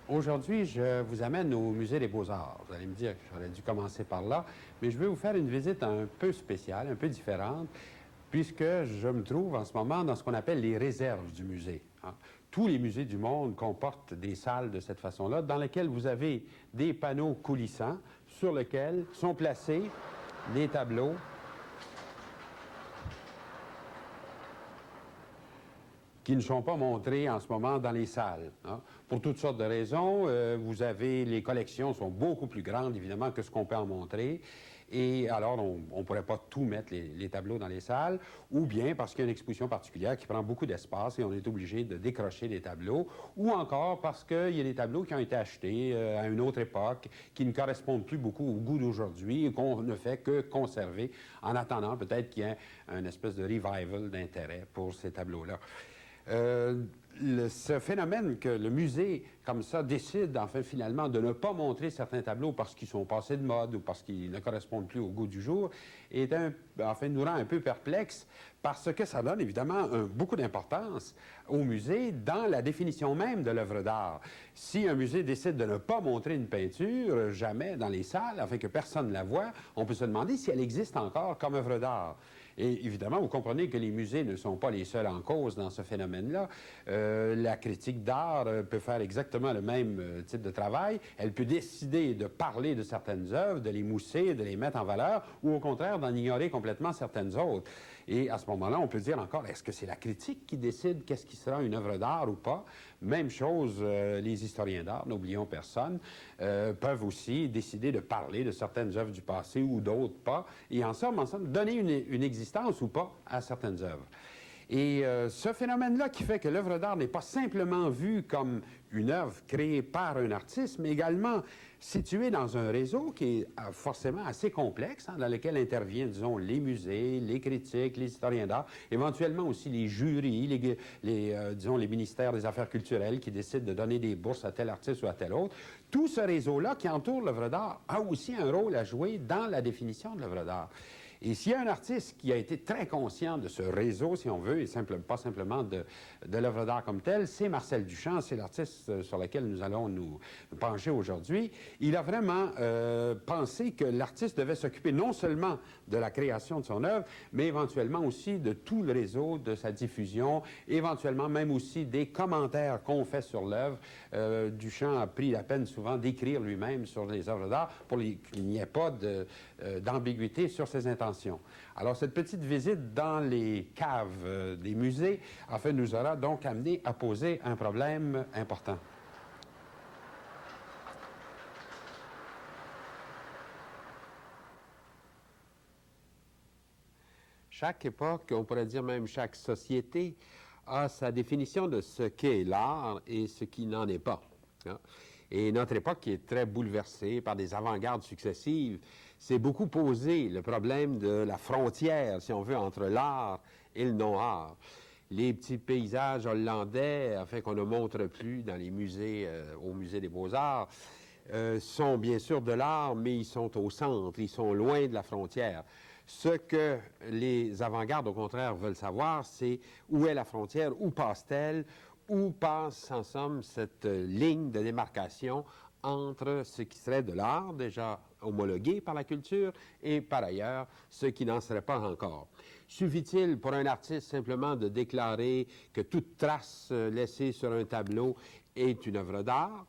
Aujourd'hui, je vous amène au Musée des Beaux-Arts. Vous allez me dire que j'aurais dû commencer par là, mais je vais vous faire une visite un peu spéciale, un peu différente, puisque je me trouve en ce moment dans ce qu'on appelle les réserves du musée, hein. Tous les musées du monde comportent des salles de cette façon-là, dans lesquelles vous avez des panneaux coulissants sur lesquels sont placés des tableaux qui ne sont pas montrés en ce moment dans les salles, hein. Pour toutes sortes de raisons, vous avez, les collections sont beaucoup plus grandes, évidemment, que ce qu'on peut en montrer. Et alors, on ne pourrait pas tout mettre les tableaux dans les salles, ou bien parce qu'il y a une exposition particulière qui prend beaucoup d'espace et on est obligé de décrocher des tableaux, ou encore parce qu'il y a des tableaux qui ont été achetés à une autre époque, qui ne correspondent plus beaucoup au goût d'aujourd'hui et qu'on ne fait que conserver en attendant peut-être qu'il y ait une espèce de revival d'intérêt pour ces tableaux-là. Ce phénomène que le musée, comme ça, décide, enfin, finalement, de ne pas montrer certains tableaux parce qu'ils sont passés de mode ou parce qu'ils ne correspondent plus au goût du jour, est enfin, nous rend un peu perplexes parce que ça donne, évidemment, beaucoup d'importance au musée dans la définition même de l'œuvre d'art. Si un musée décide de ne pas montrer une peinture, jamais dans les salles, afin que personne ne la voie, on peut se demander si elle existe encore comme œuvre d'art. Et évidemment, vous comprenez que les musées ne sont pas les seuls en cause dans ce phénomène-là. La critique d'art peut faire exactement le même type de travail. Elle peut décider de parler de certaines œuvres, de les mousser, de les mettre en valeur, ou au contraire d'en ignorer complètement certaines autres. Et à ce moment-là, on peut dire encore, est-ce que c'est la critique qui décide qu'est-ce qui sera une œuvre d'art ou pas? Même chose, les historiens d'art, n'oublions personne, peuvent aussi décider de parler de certaines œuvres du passé ou d'autres pas, et en somme, donner une existence ou pas à certaines œuvres. Et ce phénomène-là qui fait que l'œuvre d'art n'est pas simplement vue comme une œuvre créée par un artiste, mais également située dans un réseau qui est forcément assez complexe, hein, dans lequel interviennent, disons, les musées, les critiques, les historiens d'art, éventuellement aussi les jurys, disons, les ministères des Affaires culturelles qui décident de donner des bourses à tel artiste ou à tel autre. Tout ce réseau-là qui entoure l'œuvre d'art a aussi un rôle à jouer dans la définition de l'œuvre d'art. Et s'il y a un artiste qui a été très conscient de ce réseau, si on veut, et pas simplement de l'œuvre d'art comme telle, c'est Marcel Duchamp, c'est l'artiste sur lequel nous allons nous pencher aujourd'hui. Il a vraiment pensé que l'artiste devait s'occuper non seulement de la création de son œuvre, mais éventuellement aussi de tout le réseau, de sa diffusion, éventuellement même aussi des commentaires qu'on fait sur l'œuvre. Duchamp a pris la peine souvent d'écrire lui-même sur les œuvres d'art pour qu'il n'y ait pas d'ambiguïté sur ses intentions. Alors, cette petite visite dans les caves des musées, en fait, nous aura donc amené à poser un problème important. Chaque époque, on pourrait dire même chaque société, a sa définition de ce qu'est l'art et ce qui n'en est pas, hein. Et notre époque, qui est très bouleversée par des avant-gardes successives, s'est beaucoup posé le problème de la frontière, si on veut, entre l'art et le non-art. Les petits paysages hollandais, enfin, qu'on ne montre plus dans les musées, au Musée des Beaux-Arts, sont bien sûr de l'art, mais ils sont au centre, ils sont loin de la frontière. Ce que les avant-gardes, au contraire, veulent savoir, c'est où est la frontière, où passe-t-elle, où passe, en somme, cette ligne de démarcation entre ce qui serait de l'art, déjà homologué par la culture, et par ailleurs, ce qui n'en serait pas encore. Suffit-il pour un artiste simplement de déclarer que toute trace laissée sur un tableau est une œuvre d'art?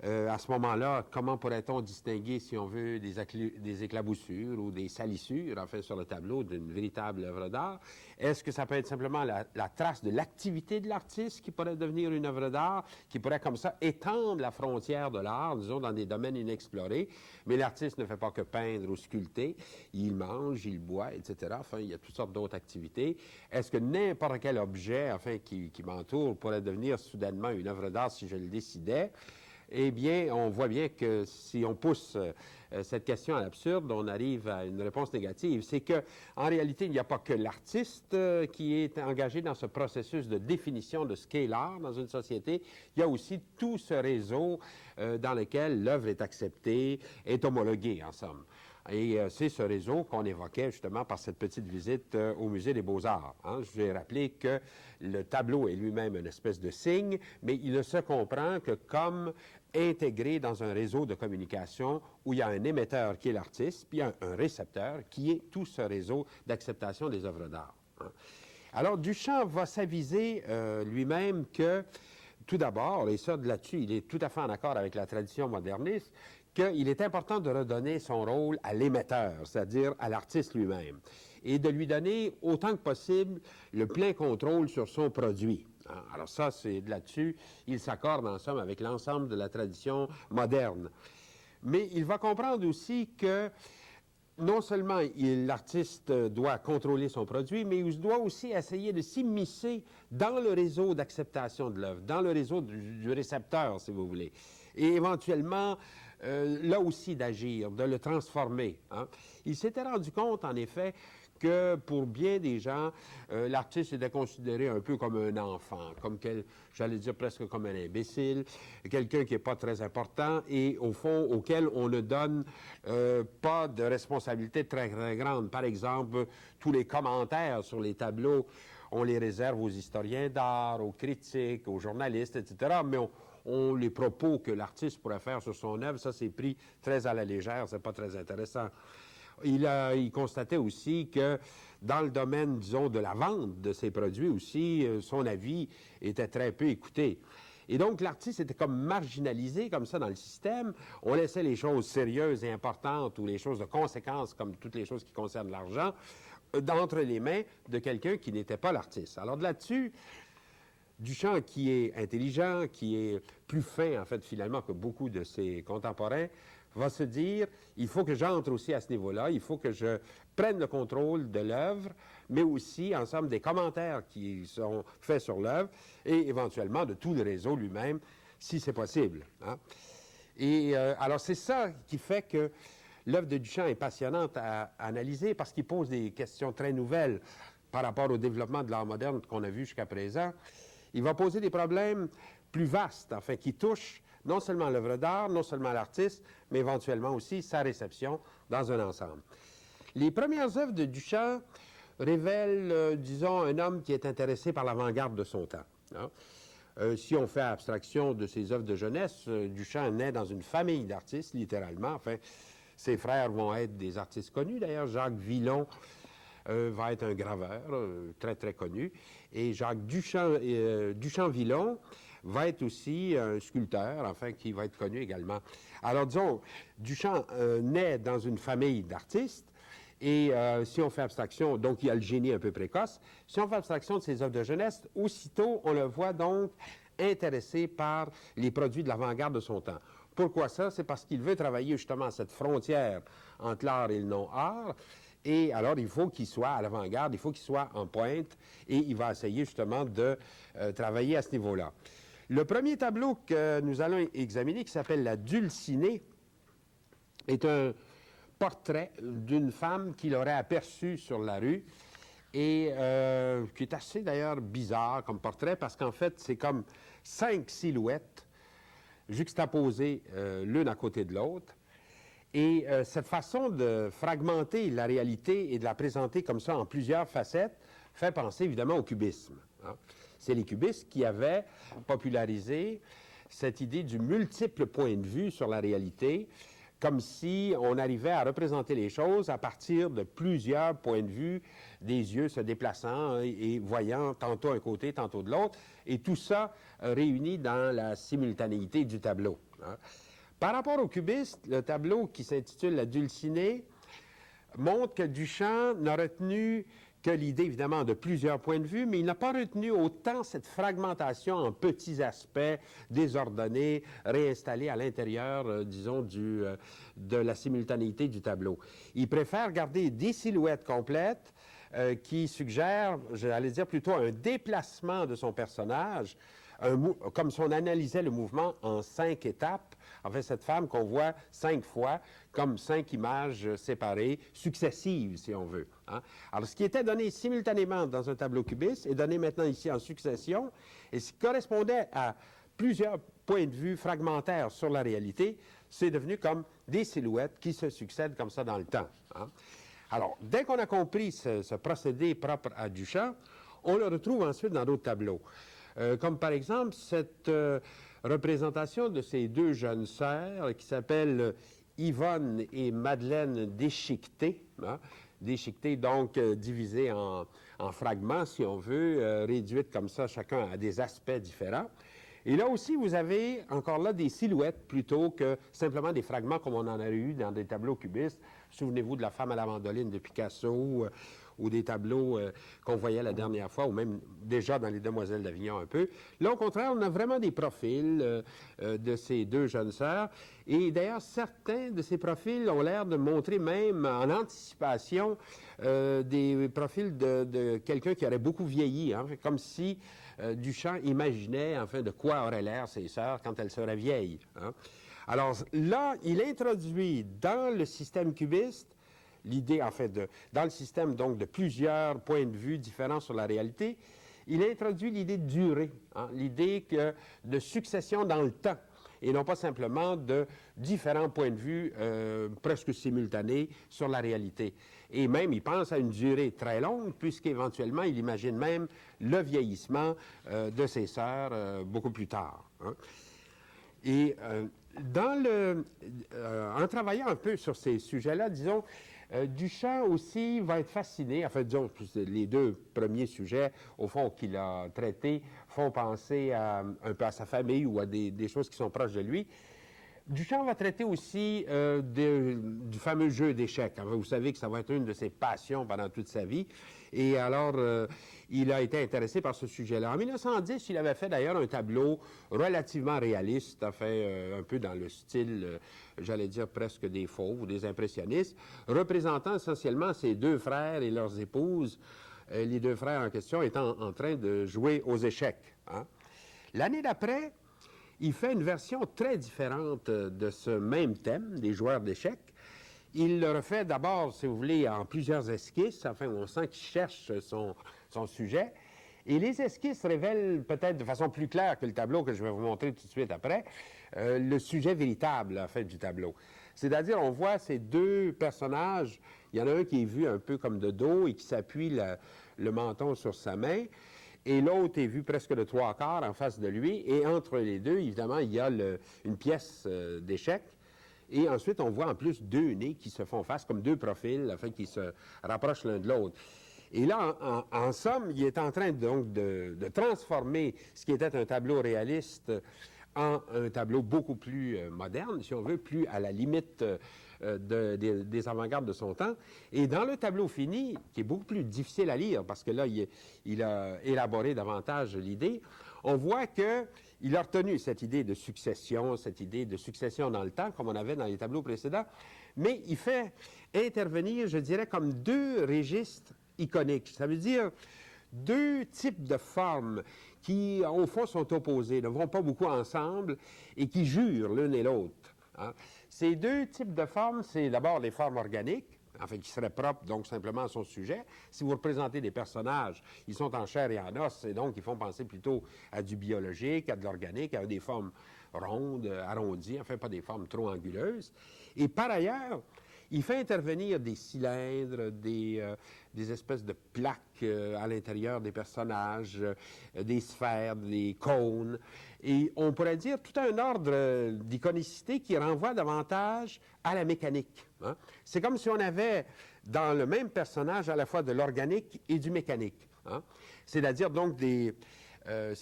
À ce moment-là, comment pourrait-on distinguer, si on veut, des éclaboussures ou des salissures, enfin, sur le tableau d'une véritable œuvre d'art? Est-ce que ça peut être simplement la trace de l'activité de l'artiste qui pourrait devenir une œuvre d'art, qui pourrait comme ça étendre la frontière de l'art, disons, dans des domaines inexplorés? Mais l'artiste ne fait pas que peindre ou sculpter, il mange, il boit, etc. Enfin, il y a toutes sortes d'autres activités. Est-ce que n'importe quel objet, enfin, qui m'entoure pourrait devenir soudainement une œuvre d'art si je le décidais? Eh bien, on voit bien que si on pousse cette question à l'absurde, on arrive à une réponse négative. C'est que, en réalité, il n'y a pas que l'artiste qui est engagé dans ce processus de définition de ce qu'est l'art dans une société. Il y a aussi tout ce réseau dans lequel l'œuvre est acceptée, est homologuée, en somme. Et c'est ce réseau qu'on évoquait justement par cette petite visite au Musée des Beaux-Arts. Hein. Je vais rappeler que le tableau est lui-même une espèce de signe, mais il ne se comprend que comme intégré dans un réseau de communication où il y a un émetteur qui est l'artiste, puis un récepteur qui est tout ce réseau d'acceptation des œuvres d'art. Hein. Alors, Duchamp va s'aviser lui-même que, tout d'abord, et ça, là-dessus, il est tout à fait en accord avec la tradition moderniste, qu'il est important de redonner son rôle à l'émetteur, c'est-à-dire à l'artiste lui-même, et de lui donner autant que possible le plein contrôle sur son produit. Alors ça, c'est là-dessus, il s'accorde en somme avec l'ensemble de la tradition moderne. Mais il va comprendre aussi que non seulement l'artiste doit contrôler son produit, mais il doit aussi essayer de s'immiscer dans le réseau d'acceptation de l'œuvre, dans le réseau du récepteur, si vous voulez. Et éventuellement, là aussi d'agir, de le transformer. Hein. Il s'était rendu compte, en effet, que pour bien des gens, l'artiste était considéré un peu comme un enfant, comme j'allais dire presque comme un imbécile, quelqu'un qui n'est pas très important et au fond auquel on ne donne pas de responsabilité très, très grande. Par exemple, tous les commentaires sur les tableaux, on les réserve aux historiens d'art, aux critiques, aux journalistes, etc., mais les propos que l'artiste pourrait faire sur son œuvre, ça c'est pris très à la légère, c'est pas très intéressant. Il constatait aussi que dans le domaine, disons, de la vente de ses produits aussi, son avis était très peu écouté. Et donc, l'artiste était comme marginalisé comme ça dans le système. On laissait les choses sérieuses et importantes ou les choses de conséquence, comme toutes les choses qui concernent l'argent, d'entre les mains de quelqu'un qui n'était pas l'artiste. Alors, de là-dessus, Duchamp, qui est intelligent, qui est plus fin, en fait, finalement, que beaucoup de ses contemporains, va se dire, il faut que j'entre aussi à ce niveau-là, il faut que je prenne le contrôle de l'œuvre, mais aussi, ensemble, des commentaires qui sont faits sur l'œuvre et éventuellement de tout le réseau lui-même, si c'est possible. Hein. Et alors, c'est ça qui fait que l'œuvre de Duchamp est passionnante à analyser parce qu'il pose des questions très nouvelles par rapport au développement de l'art moderne qu'on a vu jusqu'à présent. Il va poser des problèmes plus vastes, en fait, qui touchent non seulement l'œuvre d'art, non seulement l'artiste, mais éventuellement aussi sa réception dans un ensemble. Les premières œuvres de Duchamp révèlent, disons, un homme qui est intéressé par l'avant-garde de son temps. Hein. Si on fait abstraction de ses œuvres de jeunesse, Duchamp naît dans une famille d'artistes, littéralement. Enfin, ses frères vont être des artistes connus, d'ailleurs. Jacques Villon va être un graveur très, très connu. Et Jacques Duchamp-Villon va être aussi un sculpteur, enfin, qui va être connu également. Alors, disons, Duchamp naît dans une famille d'artistes, et si on fait abstraction, donc il y a le génie un peu précoce, si on fait abstraction de ses œuvres de jeunesse, aussitôt, on le voit donc intéressé par les produits de l'avant-garde de son temps. Pourquoi ça? C'est parce qu'il veut travailler justement à cette frontière entre l'art et le non-art, et alors il faut qu'il soit à l'avant-garde, il faut qu'il soit en pointe, et il va essayer justement de travailler à ce niveau-là. Le premier tableau que nous allons examiner, qui s'appelle la Dulcinée, est un portrait d'une femme qu'il aurait aperçue sur la rue et qui est assez d'ailleurs bizarre comme portrait parce qu'en fait, c'est comme 5 silhouettes juxtaposées l'une à côté de l'autre. Et cette façon de fragmenter la réalité et de la présenter comme ça en plusieurs facettes fait penser évidemment au cubisme. Hein. C'est les cubistes qui avaient popularisé cette idée du multiple point de vue sur la réalité, comme si on arrivait à représenter les choses à partir de plusieurs points de vue, des yeux se déplaçant et voyant tantôt un côté, tantôt de l'autre, et tout ça réuni dans la simultanéité du tableau. Hein. Par rapport au cubiste, le tableau qui s'intitule La Dulcinée montre que Duchamp n'a retenu que l'idée, évidemment, de plusieurs points de vue, mais il n'a pas retenu autant cette fragmentation en petits aspects désordonnés, réinstallés à l'intérieur, disons, de la simultanéité du tableau. Il préfère garder des silhouettes complètes qui suggèrent, j'allais dire plutôt, un déplacement de son personnage, comme si on analysait le mouvement en 5 étapes. En fait, cette femme qu'on voit 5 fois, comme 5 images séparées, successives, si on veut. Hein? Alors, ce qui était donné simultanément dans un tableau cubiste est donné maintenant ici en succession, et ce qui correspondait à plusieurs points de vue fragmentaires sur la réalité, c'est devenu comme des silhouettes qui se succèdent comme ça dans le temps. Hein. Alors, dès qu'on a compris ce procédé propre à Duchamp, on le retrouve ensuite dans d'autres tableaux. Comme par exemple cette représentation de ces deux jeunes sœurs qui s'appellent Yvonne et Madeleine déchiquetées, hein, déchiquetées donc divisées en fragments, si on veut, réduites comme ça, chacun à des aspects différents. Et là aussi, vous avez encore là des silhouettes plutôt que simplement des fragments comme on en a eu dans des tableaux cubistes. Souvenez-vous de La femme à la mandoline de Picasso ou des tableaux qu'on voyait la dernière fois, ou même déjà dans Les Demoiselles d'Avignon un peu. Là, au contraire, on a vraiment des profils de ces deux jeunes sœurs. Et d'ailleurs, certains de ces profils ont l'air de montrer même en anticipation des profils de quelqu'un qui aurait beaucoup vieilli, hein, comme si Duchamp imaginait enfin de quoi auraient l'air ses sœurs quand elles seraient vieilles. Hein. Alors là, il introduit dans le système cubiste l'idée, en fait, dans le système donc de plusieurs points de vue différents sur la réalité, il introduit l'idée de durée, hein, l'idée de succession dans le temps, et non pas simplement de différents points de vue presque simultanés sur la réalité. Et même, il pense à une durée très longue, puisqu'éventuellement, il imagine même le vieillissement de ses sœurs beaucoup plus tard. Hein. Et en travaillant un peu sur ces sujets-là, disons, Duchamp aussi va être fasciné, enfin, disons, les deux premiers sujets, au fond, qu'il a traités, font penser un peu à sa famille ou à des choses qui sont proches de lui. Duchamp va traiter aussi du fameux jeu d'échecs. Enfin, vous savez que ça va être une de ses passions pendant toute sa vie. Et alors, il a été intéressé par ce sujet-là. En 1910, il avait fait d'ailleurs un tableau relativement réaliste, enfin, un peu dans le style, j'allais dire presque des fauves ou des impressionnistes, représentant essentiellement ses deux frères et leurs épouses, les deux frères en question étant en train de jouer aux échecs. Hein. L'année d'après, il fait une version très différente de ce même thème, des joueurs d'échecs. Il le refait d'abord, si vous voulez, en plusieurs esquisses, enfin, on sent qu'il cherche son sujet. Et les esquisses révèlent peut-être de façon plus claire que le tableau que je vais vous montrer tout de suite après, le sujet véritable, en fait, du tableau. C'est-à-dire, on voit ces deux personnages, il y en a un qui est vu un peu comme de dos et qui s'appuie le menton sur sa main, et l'autre est vu presque de trois quarts en face de lui, et entre les deux, évidemment, il y a une pièce d'échecs, et ensuite, on voit en plus deux nez qui se font face, comme deux profils, afin qui se rapprochent l'un de l'autre. Et là, en somme, il est en train donc de transformer ce qui était un tableau réaliste en un tableau beaucoup plus moderne, si on veut, plus à la limite des avant-gardes de son temps. Et dans le tableau fini, qui est beaucoup plus difficile à lire, parce que là, il a élaboré davantage l'idée, on voit qu'il a retenu cette idée de succession dans le temps, comme on avait dans les tableaux précédents, mais il fait intervenir, je dirais, comme deux registres iconiques. Ça veut dire deux types de formes qui, au fond, sont opposées, ne vont pas beaucoup ensemble et qui jurent l'une et l'autre. Hein. Ces deux types de formes, c'est d'abord les formes organiques, enfin, qui seraient propres, donc, simplement à son sujet. Si vous représentez des personnages, ils sont en chair et en os, et donc, ils font penser plutôt à du biologique, à de l'organique, à des formes rondes, arrondies, enfin, pas des formes trop anguleuses. Et par ailleurs, il fait intervenir des cylindres, des espèces de plaques à l'intérieur des personnages, des sphères, des cônes. Et on pourrait dire tout un ordre d'iconicité qui renvoie davantage à la mécanique. Hein. C'est comme si on avait dans le même personnage à la fois de l'organique et du mécanique. Hein. C'est-à-dire donc si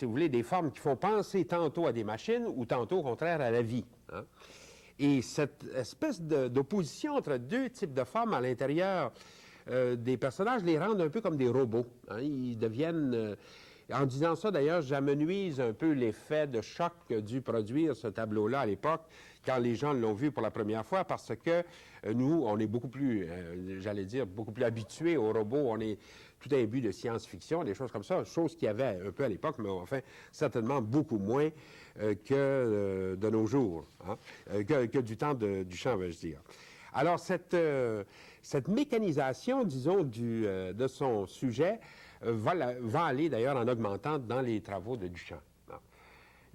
vous voulez, des formes qui font penser tantôt à des machines ou tantôt au contraire à la vie. Hein. Et cette espèce d'opposition entre deux types de formes à l'intérieur des personnages les rendent un peu comme des robots. Hein. Ils deviennent... en disant ça, d'ailleurs, j'amenuise un peu l'effet de choc qu'a dû produire ce tableau-là à l'époque, quand les gens l'ont vu pour la première fois, parce que nous, on est beaucoup plus, j'allais dire, beaucoup plus habitués aux robots. On est tout imbu de science-fiction, des choses comme ça, choses qu'il y avait un peu à l'époque, mais enfin, certainement beaucoup moins que de nos jours, hein, que du temps de Duchamp, veux-je dire. Alors, cette mécanisation, disons, de son sujet va aller d'ailleurs en augmentant dans les travaux de Duchamp.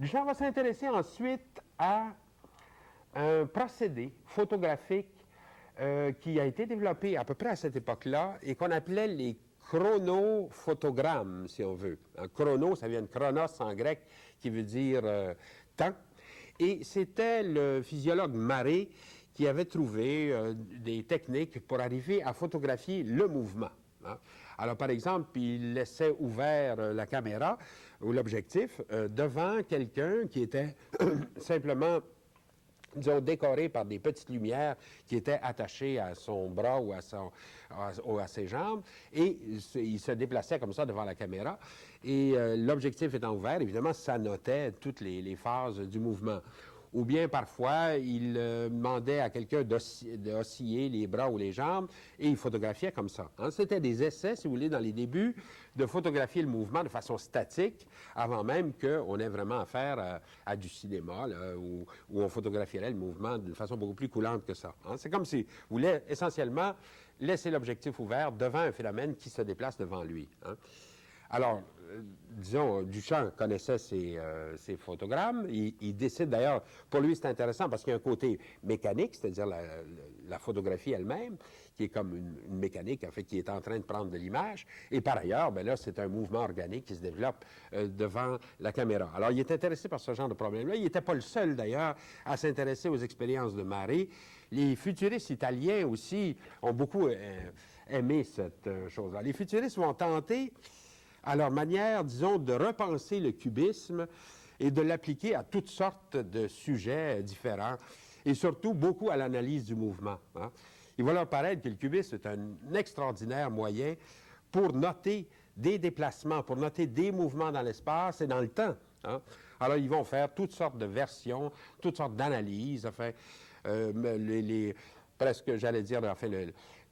Duchamp va s'intéresser ensuite à un procédé photographique qui a été développé à peu près à cette époque-là et qu'on appelait les chronophotogrammes, si on veut. Un chrono, ça vient de chronos en grec, qui veut dire temps. Et c'était le physiologue Maré qui avait trouvé des techniques pour arriver à photographier le mouvement. Hein. Alors, par exemple, il laissait ouvert la caméra ou l'objectif devant quelqu'un qui était simplement, disons, décoré par des petites lumières qui étaient attachées à son bras ou à ses jambes, et il se déplaçait comme ça devant la caméra, et l'objectif étant ouvert, évidemment, ça notait toutes les phases du mouvement. Ou bien, parfois, il demandait à quelqu'un d'osciller les bras ou les jambes, et il photographiait comme ça. Hein? C'était des essais, si vous voulez, dans les débuts, de photographier le mouvement de façon statique, avant même qu'on ait vraiment affaire à du cinéma, là, où on photographierait le mouvement d'une façon beaucoup plus coulante que ça. Hein? C'est comme si vous voulez essentiellement laisser l'objectif ouvert devant un phénomène qui se déplace devant lui. Hein? Alors, disons, Duchamp connaissait ces photogrammes. Il décide d'ailleurs, pour lui c'est intéressant parce qu'il y a un côté mécanique, c'est-à-dire la photographie elle-même, qui est comme une mécanique, en fait, qui est en train de prendre de l'image. Et par ailleurs, bien là, c'est un mouvement organique qui se développe devant la caméra. Alors, il est intéressé par ce genre de problème-là. Il n'était pas le seul, d'ailleurs, à s'intéresser aux expériences de Maré. Les futuristes italiens aussi ont beaucoup aimé cette chose-là. Les futuristes vont tenter à leur manière, disons, de repenser le cubisme et de l'appliquer à toutes sortes de sujets différents, et surtout beaucoup à l'analyse du mouvement. Hein. Il va leur paraître que le cubisme est un extraordinaire moyen pour noter des déplacements, pour noter des mouvements dans l'espace et dans le temps. Hein. Alors, ils vont faire toutes sortes de versions, toutes sortes d'analyses, enfin, presque, j'allais dire, enfin,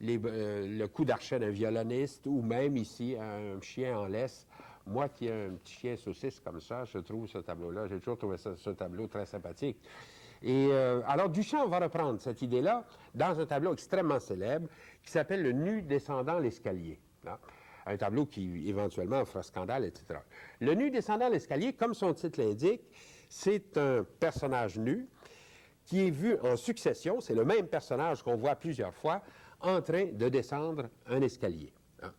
le coup d'archet d'un violoniste, ou même ici, un chien en laisse. Moi qui ai un petit chien saucisse comme ça, je trouve ce tableau-là, j'ai toujours trouvé ce tableau très sympathique. Et alors, Duchamp va reprendre cette idée-là dans un tableau extrêmement célèbre qui s'appelle « Le nu descendant l'escalier ». Un tableau qui, éventuellement, fera scandale, etc. Le nu descendant l'escalier, comme son titre l'indique, c'est un personnage nu qui est vu en succession, c'est le même personnage qu'on voit plusieurs fois, en train de descendre un escalier. Hein.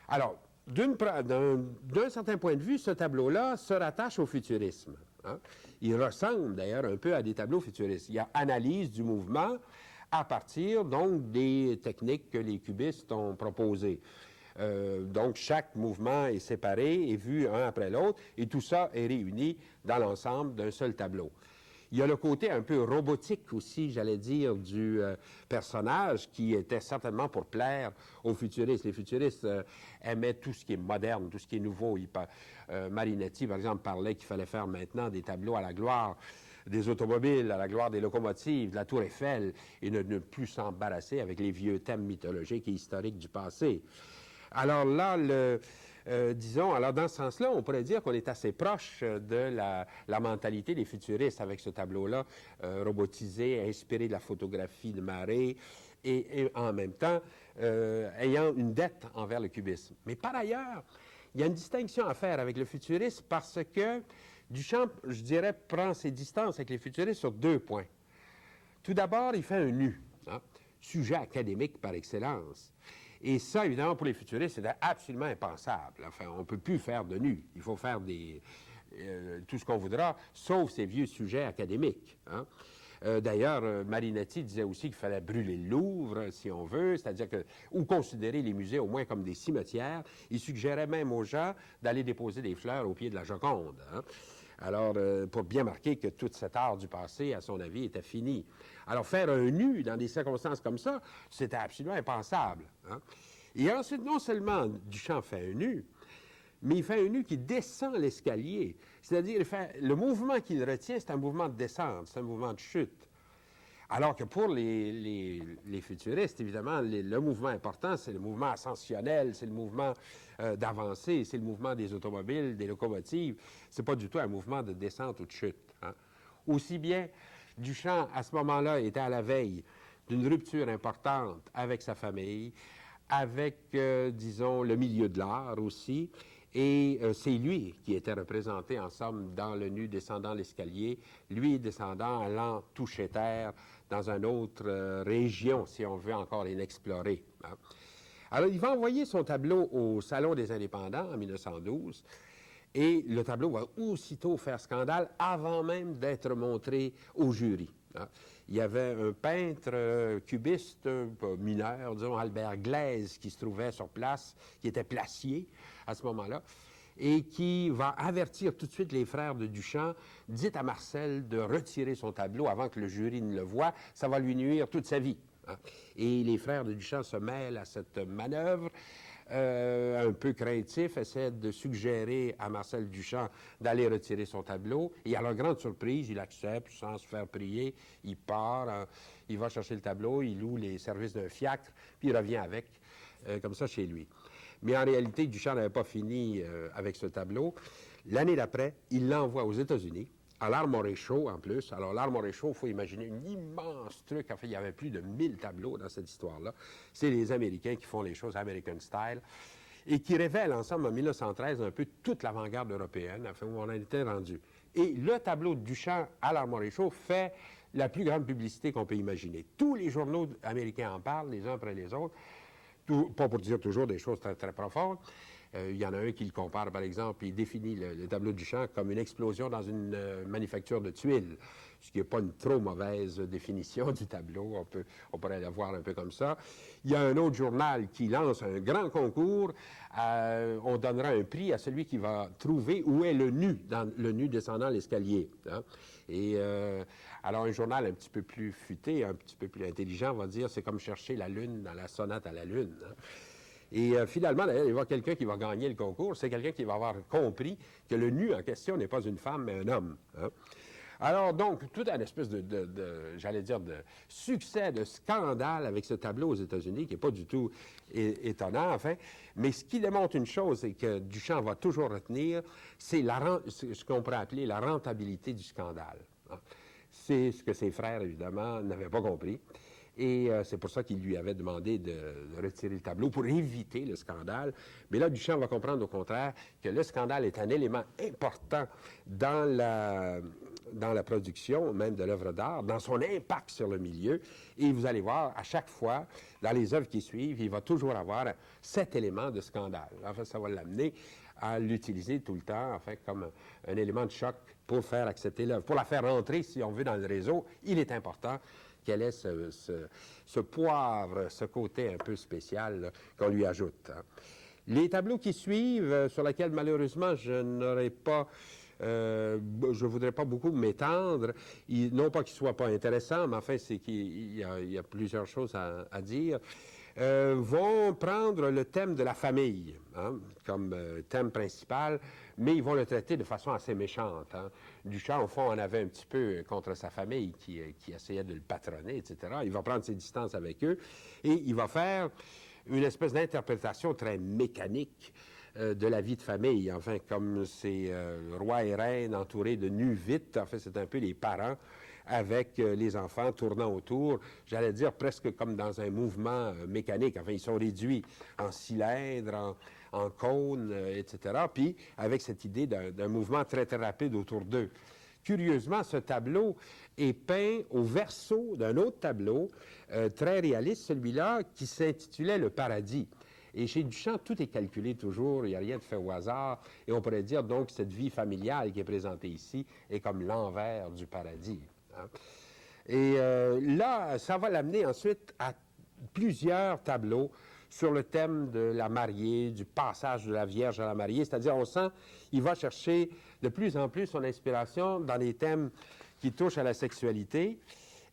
Alors, d'un certain point de vue, ce tableau-là se rattache au futurisme. Hein. Il ressemble d'ailleurs un peu à des tableaux futuristes. Il y a analyse du mouvement à partir donc des techniques que les cubistes ont proposées. Donc, chaque mouvement est séparé et vu un après l'autre, et tout ça est réuni dans l'ensemble d'un seul tableau. Il y a le côté un peu robotique aussi, j'allais dire, du personnage qui était certainement pour plaire aux futuristes. Les futuristes aimaient tout ce qui est moderne, tout ce qui est nouveau. Marinetti, par exemple, parlait qu'il fallait faire maintenant des tableaux à la gloire des automobiles, à la gloire des locomotives, de la Tour Eiffel, et ne plus s'embarrasser avec les vieux thèmes mythologiques et historiques du passé. Alors là, disons, alors dans ce sens-là, on pourrait dire qu'on est assez proche de la mentalité des futuristes avec ce tableau-là, robotisé, inspiré de la photographie de Maré, et en même temps, ayant une dette envers le cubisme. Mais par ailleurs, il y a une distinction à faire avec le futurisme parce que Duchamp, je dirais, prend ses distances avec les futuristes sur deux points. Tout d'abord, il fait un nu, hein, sujet académique par excellence. Et ça, évidemment, pour les futuristes, c'était absolument impensable. Enfin, on ne peut plus faire de nu. Il faut faire tout ce qu'on voudra, sauf ces vieux sujets académiques. Hein. D'ailleurs, Marinetti disait aussi qu'il fallait brûler le Louvre, si on veut, c'est-à-dire ou considérer les musées au moins comme des cimetières. Il suggérait même aux gens d'aller déposer des fleurs au pied de la Joconde. Hein. Alors, pour bien marquer que tout cet art du passé, à son avis, était fini. Alors, faire un nu dans des circonstances comme ça, c'était absolument impensable. Hein? Et ensuite, non seulement Duchamp fait un nu, mais il fait un nu qui descend l'escalier. C'est-à-dire, le mouvement qu'il retient, c'est un mouvement de descente, c'est un mouvement de chute. Alors que pour les futuristes, évidemment, le mouvement important, c'est le mouvement ascensionnel, c'est le mouvement d'avancée, c'est le mouvement des automobiles, des locomotives. C'est pas du tout un mouvement de descente ou de chute. Hein. Aussi bien, Duchamp, à ce moment-là, était à la veille d'une rupture importante avec sa famille, avec, disons, le milieu de l'art aussi, Et c'est lui qui était représenté, en somme, dans le nu descendant l'escalier, lui descendant, allant toucher terre dans une autre région, si on veut encore l'inexplorer. Hein. Alors, il va envoyer son tableau au Salon des Indépendants en 1912, et le tableau va aussitôt faire scandale avant même d'être montré au jury. Hein. Il y avait un peintre cubiste mineur, disons Albert Glaise, qui se trouvait sur place, qui était placier à ce moment-là, et qui va avertir tout de suite les frères de Duchamp, dites à Marcel de retirer son tableau avant que le jury ne le voie, ça va lui nuire toute sa vie. Hein. Et les frères de Duchamp se mêlent à cette manœuvre, un peu craintif, essaie de suggérer à Marcel Duchamp d'aller retirer son tableau. Et à leur grande surprise, il accepte sans se faire prier. Il part, il va chercher le tableau, il loue les services d'un fiacre, puis il revient avec, comme ça, chez lui. Mais en réalité, Duchamp n'avait pas fini avec ce tableau. L'année d'après, il l'envoie aux États-Unis, à l'Armory Show en plus. Alors, l'Armory Show, il faut imaginer un immense truc. En fait, il y avait plus de 1000 tableaux dans cette histoire-là. C'est les Américains qui font les choses American style et qui révèlent ensemble, en 1913, un peu toute l'avant-garde européenne, enfin, où on en était rendu. Et le tableau de Duchamp à l'Armory Show fait la plus grande publicité qu'on peut imaginer. Tous les journaux américains en parlent, les uns après les autres. Pas pour dire toujours des choses très, très profondes. Il y en a un qui le compare, par exemple, il définit le tableau de Duchamp comme une explosion dans une manufacture de tuiles, ce qui n'est pas une trop mauvaise définition du tableau, on pourrait la voir un peu comme ça. Il y a un autre journal qui lance un grand concours, on donnera un prix à celui qui va trouver où est le nu descendant l'escalier. Hein. Et alors, un journal un petit peu plus futé, un petit peu plus intelligent va dire c'est comme chercher la lune dans la sonate à la lune. Hein. Et finalement, d'ailleurs, il va y avoir quelqu'un qui va gagner le concours. C'est quelqu'un qui va avoir compris que le nu en question n'est pas une femme, mais un homme. Hein. Alors, donc, tout un espèce j'allais dire, de succès, de scandale avec ce tableau aux États-Unis, qui n'est pas du tout étonnant, enfin. Mais ce qui démontre une chose, et que Duchamp va toujours retenir, c'est ce qu'on pourrait appeler la rentabilité du scandale. Hein. C'est ce que ses frères, évidemment, n'avaient pas compris. Et c'est pour ça qu'il lui avait demandé de retirer le tableau pour éviter le scandale. Mais là, Duchamp va comprendre au contraire que le scandale est un élément important dans la production même de l'œuvre d'art, dans son impact sur le milieu. Et vous allez voir, à chaque fois, dans les œuvres qui suivent, il va toujours avoir cet élément de scandale. Enfin, ça va l'amener à l'utiliser tout le temps, enfin, comme un élément de choc pour faire accepter l'œuvre. Pour la faire rentrer, si on veut, dans le réseau, il est important qu'elle ait ce poivre, ce côté un peu spécial qu'on lui ajoute. Hein. Les tableaux qui suivent, sur lesquels malheureusement je n'aurais pas, je voudrais pas beaucoup m'étendre, non pas qu'ils soient pas intéressants, mais enfin c'est qu'il y a plusieurs choses à dire, vont prendre le thème de la famille hein, comme thème principal, mais ils vont le traiter de façon assez méchante. Hein. Duchamp, au fond, en avait un petit peu contre sa famille qui essayait de le patronner, etc. Il va prendre ses distances avec eux et il va faire une espèce d'interprétation très mécanique de la vie de famille. Enfin, comme ces rois et reines entourés de nus vites, en fait, c'est un peu les parents avec les enfants tournant autour, j'allais dire presque comme dans un mouvement mécanique. Enfin, ils sont réduits en cylindre, en cône, etc. Puis, avec cette idée d'un mouvement très, très rapide autour d'eux. Curieusement, ce tableau est peint au verso d'un autre tableau, très réaliste, celui-là, qui s'intitulait Le Paradis. Et chez Duchamp, tout est calculé toujours, il n'y a rien de fait au hasard. Et on pourrait dire donc que cette vie familiale qui est présentée ici est comme l'envers du paradis. Hein. Et là, ça va l'amener ensuite à plusieurs tableaux sur le thème de la mariée, du passage de la Vierge à la mariée. C'est-à-dire, on sent, il va chercher de plus en plus son inspiration dans les thèmes qui touchent à la sexualité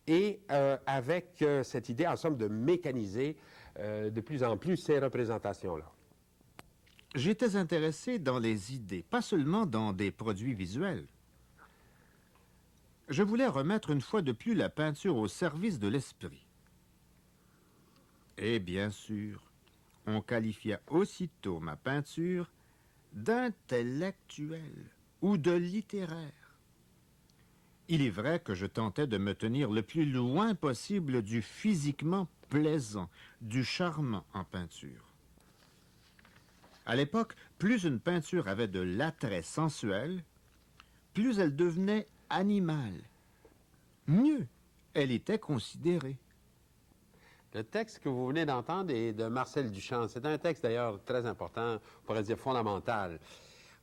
et avec cette idée, en somme, de mécaniser de plus en plus ces représentations-là. J'étais intéressé dans les idées, pas seulement dans des produits visuels. Je voulais remettre une fois de plus la peinture au service de l'esprit. Et bien sûr, on qualifia aussitôt ma peinture d'intellectuelle ou de littéraire. Il est vrai que je tentais de me tenir le plus loin possible du physiquement plaisant, du charmant en peinture. À l'époque, plus une peinture avait de l'attrait sensuel, plus elle devenait animale. Mieux, elle était considérée. Le texte que vous venez d'entendre est de Marcel Duchamp. C'est un texte d'ailleurs très important, on pourrait dire fondamental.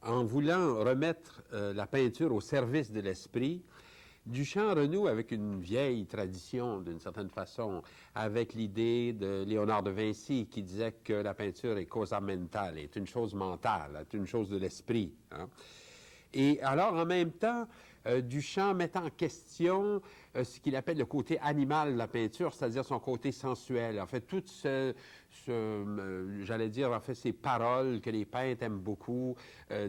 En voulant remettre la peinture au service de l'esprit, Duchamp renoue avec une vieille tradition, d'une certaine façon, avec l'idée de Léonard de Vinci qui disait que la peinture est cosa mentale, est une chose mentale, est une chose de l'esprit. Hein. Et alors, en même temps, Duchamp met en question ce qu'il appelle le côté animal de la peinture, c'est-à-dire son côté sensuel. En fait, tout j'allais dire, en fait, ces paroles que les peintres aiment beaucoup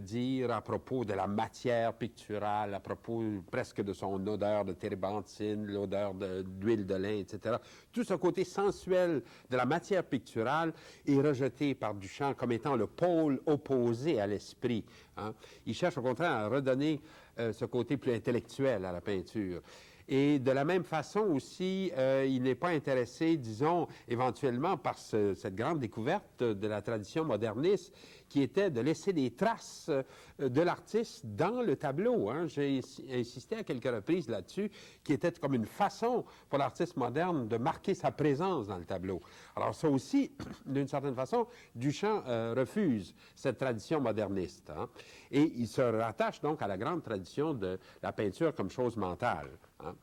dire à propos de la matière picturale, à propos presque de son odeur de térébenthine, l'odeur d'huile de lin, etc. Tout ce côté sensuel de la matière picturale est rejeté par Duchamp comme étant le pôle opposé à l'esprit. Hein. Il cherche au contraire à redonner ce côté plus intellectuel à la peinture. Et de la même façon aussi, il n'est pas intéressé, disons, éventuellement par cette grande découverte de la tradition moderniste qui était de laisser des traces de l'artiste dans le tableau. Hein. J'ai insisté à quelques reprises là-dessus, qui était comme une façon pour l'artiste moderne de marquer sa présence dans le tableau. Alors ça aussi, d'une certaine façon, Duchamp refuse cette tradition moderniste. Hein. Et il se rattache donc à la grande tradition de la peinture comme chose mentale. Hein.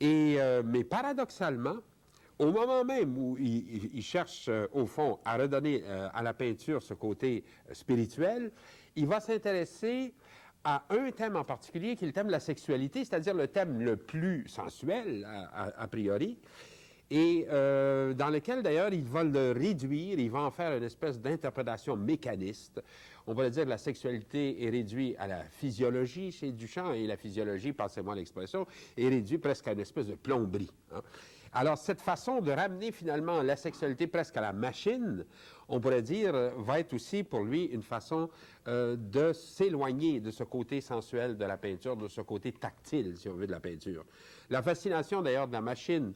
Mais paradoxalement, au moment même où il cherche, au fond, à redonner à la peinture ce côté spirituel, il va s'intéresser à un thème en particulier, qui est le thème de la sexualité, c'est-à-dire le thème le plus sensuel, a priori, et dans lequel, d'ailleurs, il va le réduire, il va en faire une espèce d'interprétation mécaniste. On va dire que la sexualité est réduite à la physiologie chez Duchamp, et la physiologie, passez-moi l'expression, est réduite presque à une espèce de plomberie. Hein. Alors, cette façon de ramener finalement la sexualité presque à la machine, on pourrait dire, va être aussi pour lui une façon de s'éloigner de ce côté sensuel de la peinture, de ce côté tactile, si on veut, de la peinture. La fascination d'ailleurs de la machine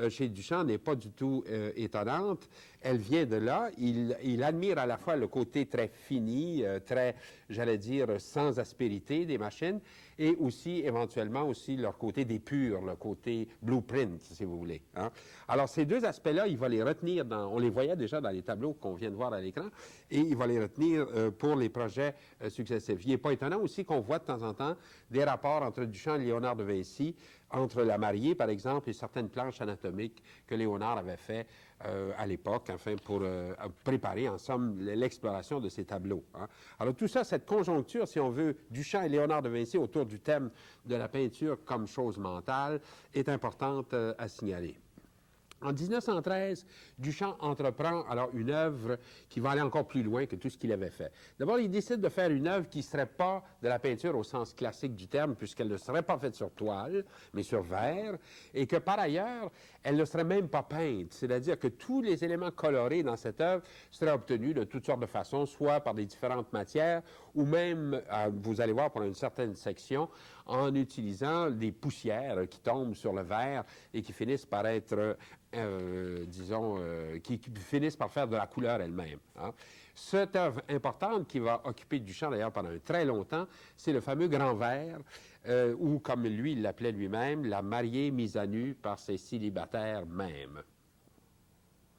chez Duchamp n'est pas du tout étonnante. Elle vient de là. Il admire à la fois le côté très fini, très, j'allais dire, sans aspérité des machines, et aussi, éventuellement, aussi leur côté d'épure, le côté blueprint, si vous voulez. Hein. Alors, ces deux aspects-là, il va les retenir on les voyait déjà dans les tableaux qu'on vient de voir à l'écran, et il va les retenir pour les projets successifs. Il n'est pas étonnant aussi qu'on voit de temps en temps des rapports entre Duchamp et Léonard de Vinci, entre la mariée, par exemple, et certaines planches anatomiques que Léonard avait fait à l'époque, enfin, pour préparer, en somme, l'exploration de ces tableaux. Hein. Alors, tout ça, cette conjoncture, si on veut, Duchamp et Léonard de Vinci autour du thème de la peinture comme chose mentale, est importante à signaler. En 1913, Duchamp entreprend alors une œuvre qui va aller encore plus loin que tout ce qu'il avait fait. D'abord, il décide de faire une œuvre qui ne serait pas de la peinture au sens classique du terme, puisqu'elle ne serait pas faite sur toile, mais sur verre, et que par ailleurs, elle ne serait même pas peinte. C'est-à-dire que tous les éléments colorés dans cette œuvre seraient obtenus de toutes sortes de façons, soit par des différentes matières, ou même, vous allez voir pour une certaine section, en utilisant des poussières qui tombent sur le verre et qui finissent par être, qui finissent par faire de la couleur elle-même. Hein. Cette œuvre importante qui va occuper Duchamp d'ailleurs pendant un très longtemps, c'est le fameux grand verre, ou comme lui, il l'appelait lui-même, la mariée mise à nu par ses célibataires mêmes.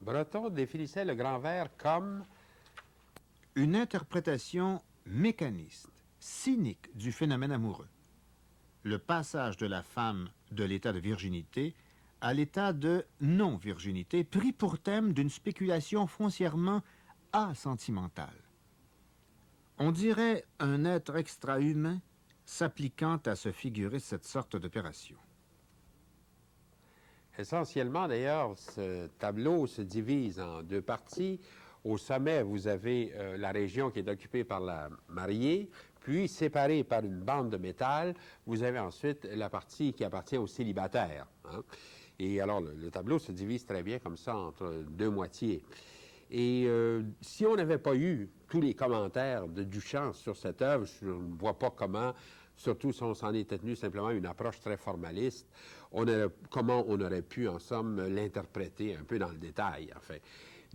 Breton définissait le grand verre comme une interprétation mécaniste, cynique du phénomène amoureux. Le passage de la femme de l'état de virginité à l'état de non-virginité, pris pour thème d'une spéculation foncièrement asentimentale. On dirait un être extra-humain s'appliquant à se figurer cette sorte d'opération. Essentiellement, d'ailleurs, ce tableau se divise en deux parties. Au sommet, vous avez la région qui est occupée par la mariée, puis séparée par une bande de métal, vous avez ensuite la partie qui appartient aux célibataires. Hein. Et alors, le tableau se divise très bien comme ça entre deux moitiés. Et si on n'avait pas eu tous les commentaires de Duchamp sur cette œuvre, je ne vois pas comment, surtout si on s'en était tenu simplement une approche très formaliste, comment on aurait pu, en somme, l'interpréter un peu dans le détail, enfin.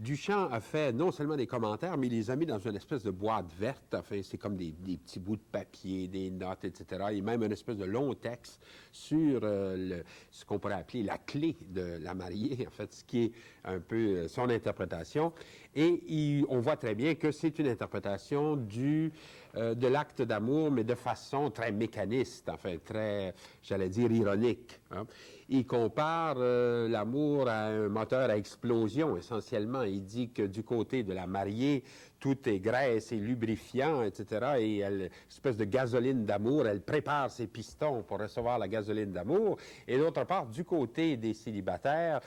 Duchamp a fait non seulement des commentaires, mais il les a mis dans une espèce de boîte verte. Enfin, c'est comme des petits bouts de papier, des notes, etc. Et même une espèce de long texte sur ce qu'on pourrait appeler la clé de la mariée, en fait, ce qui est un peu son interprétation. Et on voit très bien que c'est une interprétation de l'acte d'amour, mais de façon très mécaniste, enfin très, j'allais dire, ironique. Hein. Il compare l'amour à un moteur à explosion, essentiellement. Il dit que du côté de la mariée, tout est graisse et lubrifiant, etc. Et elle, espèce de gasoline d'amour, elle prépare ses pistons pour recevoir la gasoline d'amour. Et d'autre part, du côté des célibataires,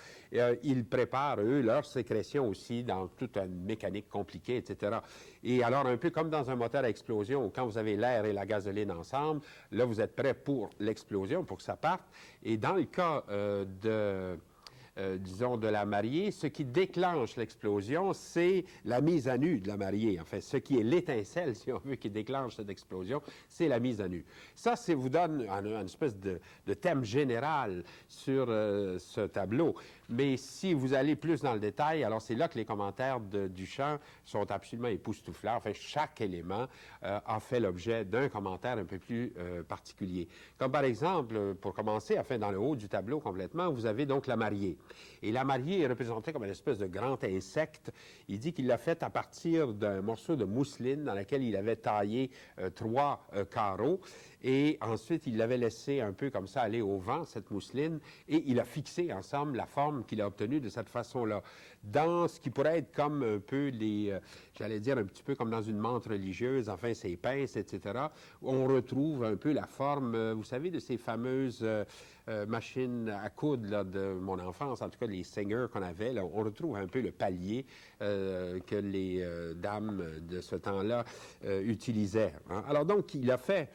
ils préparent, eux, leur sécrétion aussi dans toute une mécanique compliquée, etc. Et alors, un peu comme dans un moteur à explosion, quand vous avez l'air et la gasoline ensemble, là, vous êtes prêt pour l'explosion, pour que ça parte. Et dans le cas disons, de la mariée, ce qui déclenche l'explosion, c'est la mise à nu de la mariée. Enfin, ce qui est l'étincelle, si on veut, qui déclenche cette explosion, c'est la mise à nu. Ça vous donne une espèce de thème général sur ce tableau. Mais si vous allez plus dans le détail, alors c'est là que les commentaires de Duchamp sont absolument époustouflants. Enfin, chaque élément a fait l'objet d'un commentaire un peu plus particulier. Comme par exemple, pour commencer, enfin, dans le haut du tableau complètement, vous avez donc la mariée. Et la mariée est représentée comme une espèce de grand insecte. Il dit qu'il l'a faite à partir d'un morceau de mousseline dans lequel il avait taillé 3 carreaux. Et ensuite, il l'avait laissé un peu comme ça aller au vent, cette mousseline, et il a fixé ensemble la forme qu'il a obtenue de cette façon-là. Dans ce qui pourrait être comme un peu j'allais dire un petit peu comme dans une menthe religieuse, enfin, ces pinces, etc., on retrouve un peu la forme, vous savez, de ces fameuses machines à coudre là, de mon enfance, en tout cas les Singer qu'on avait, là, on retrouve un peu le palier que les dames de ce temps-là utilisaient. Hein. Alors donc, il a fait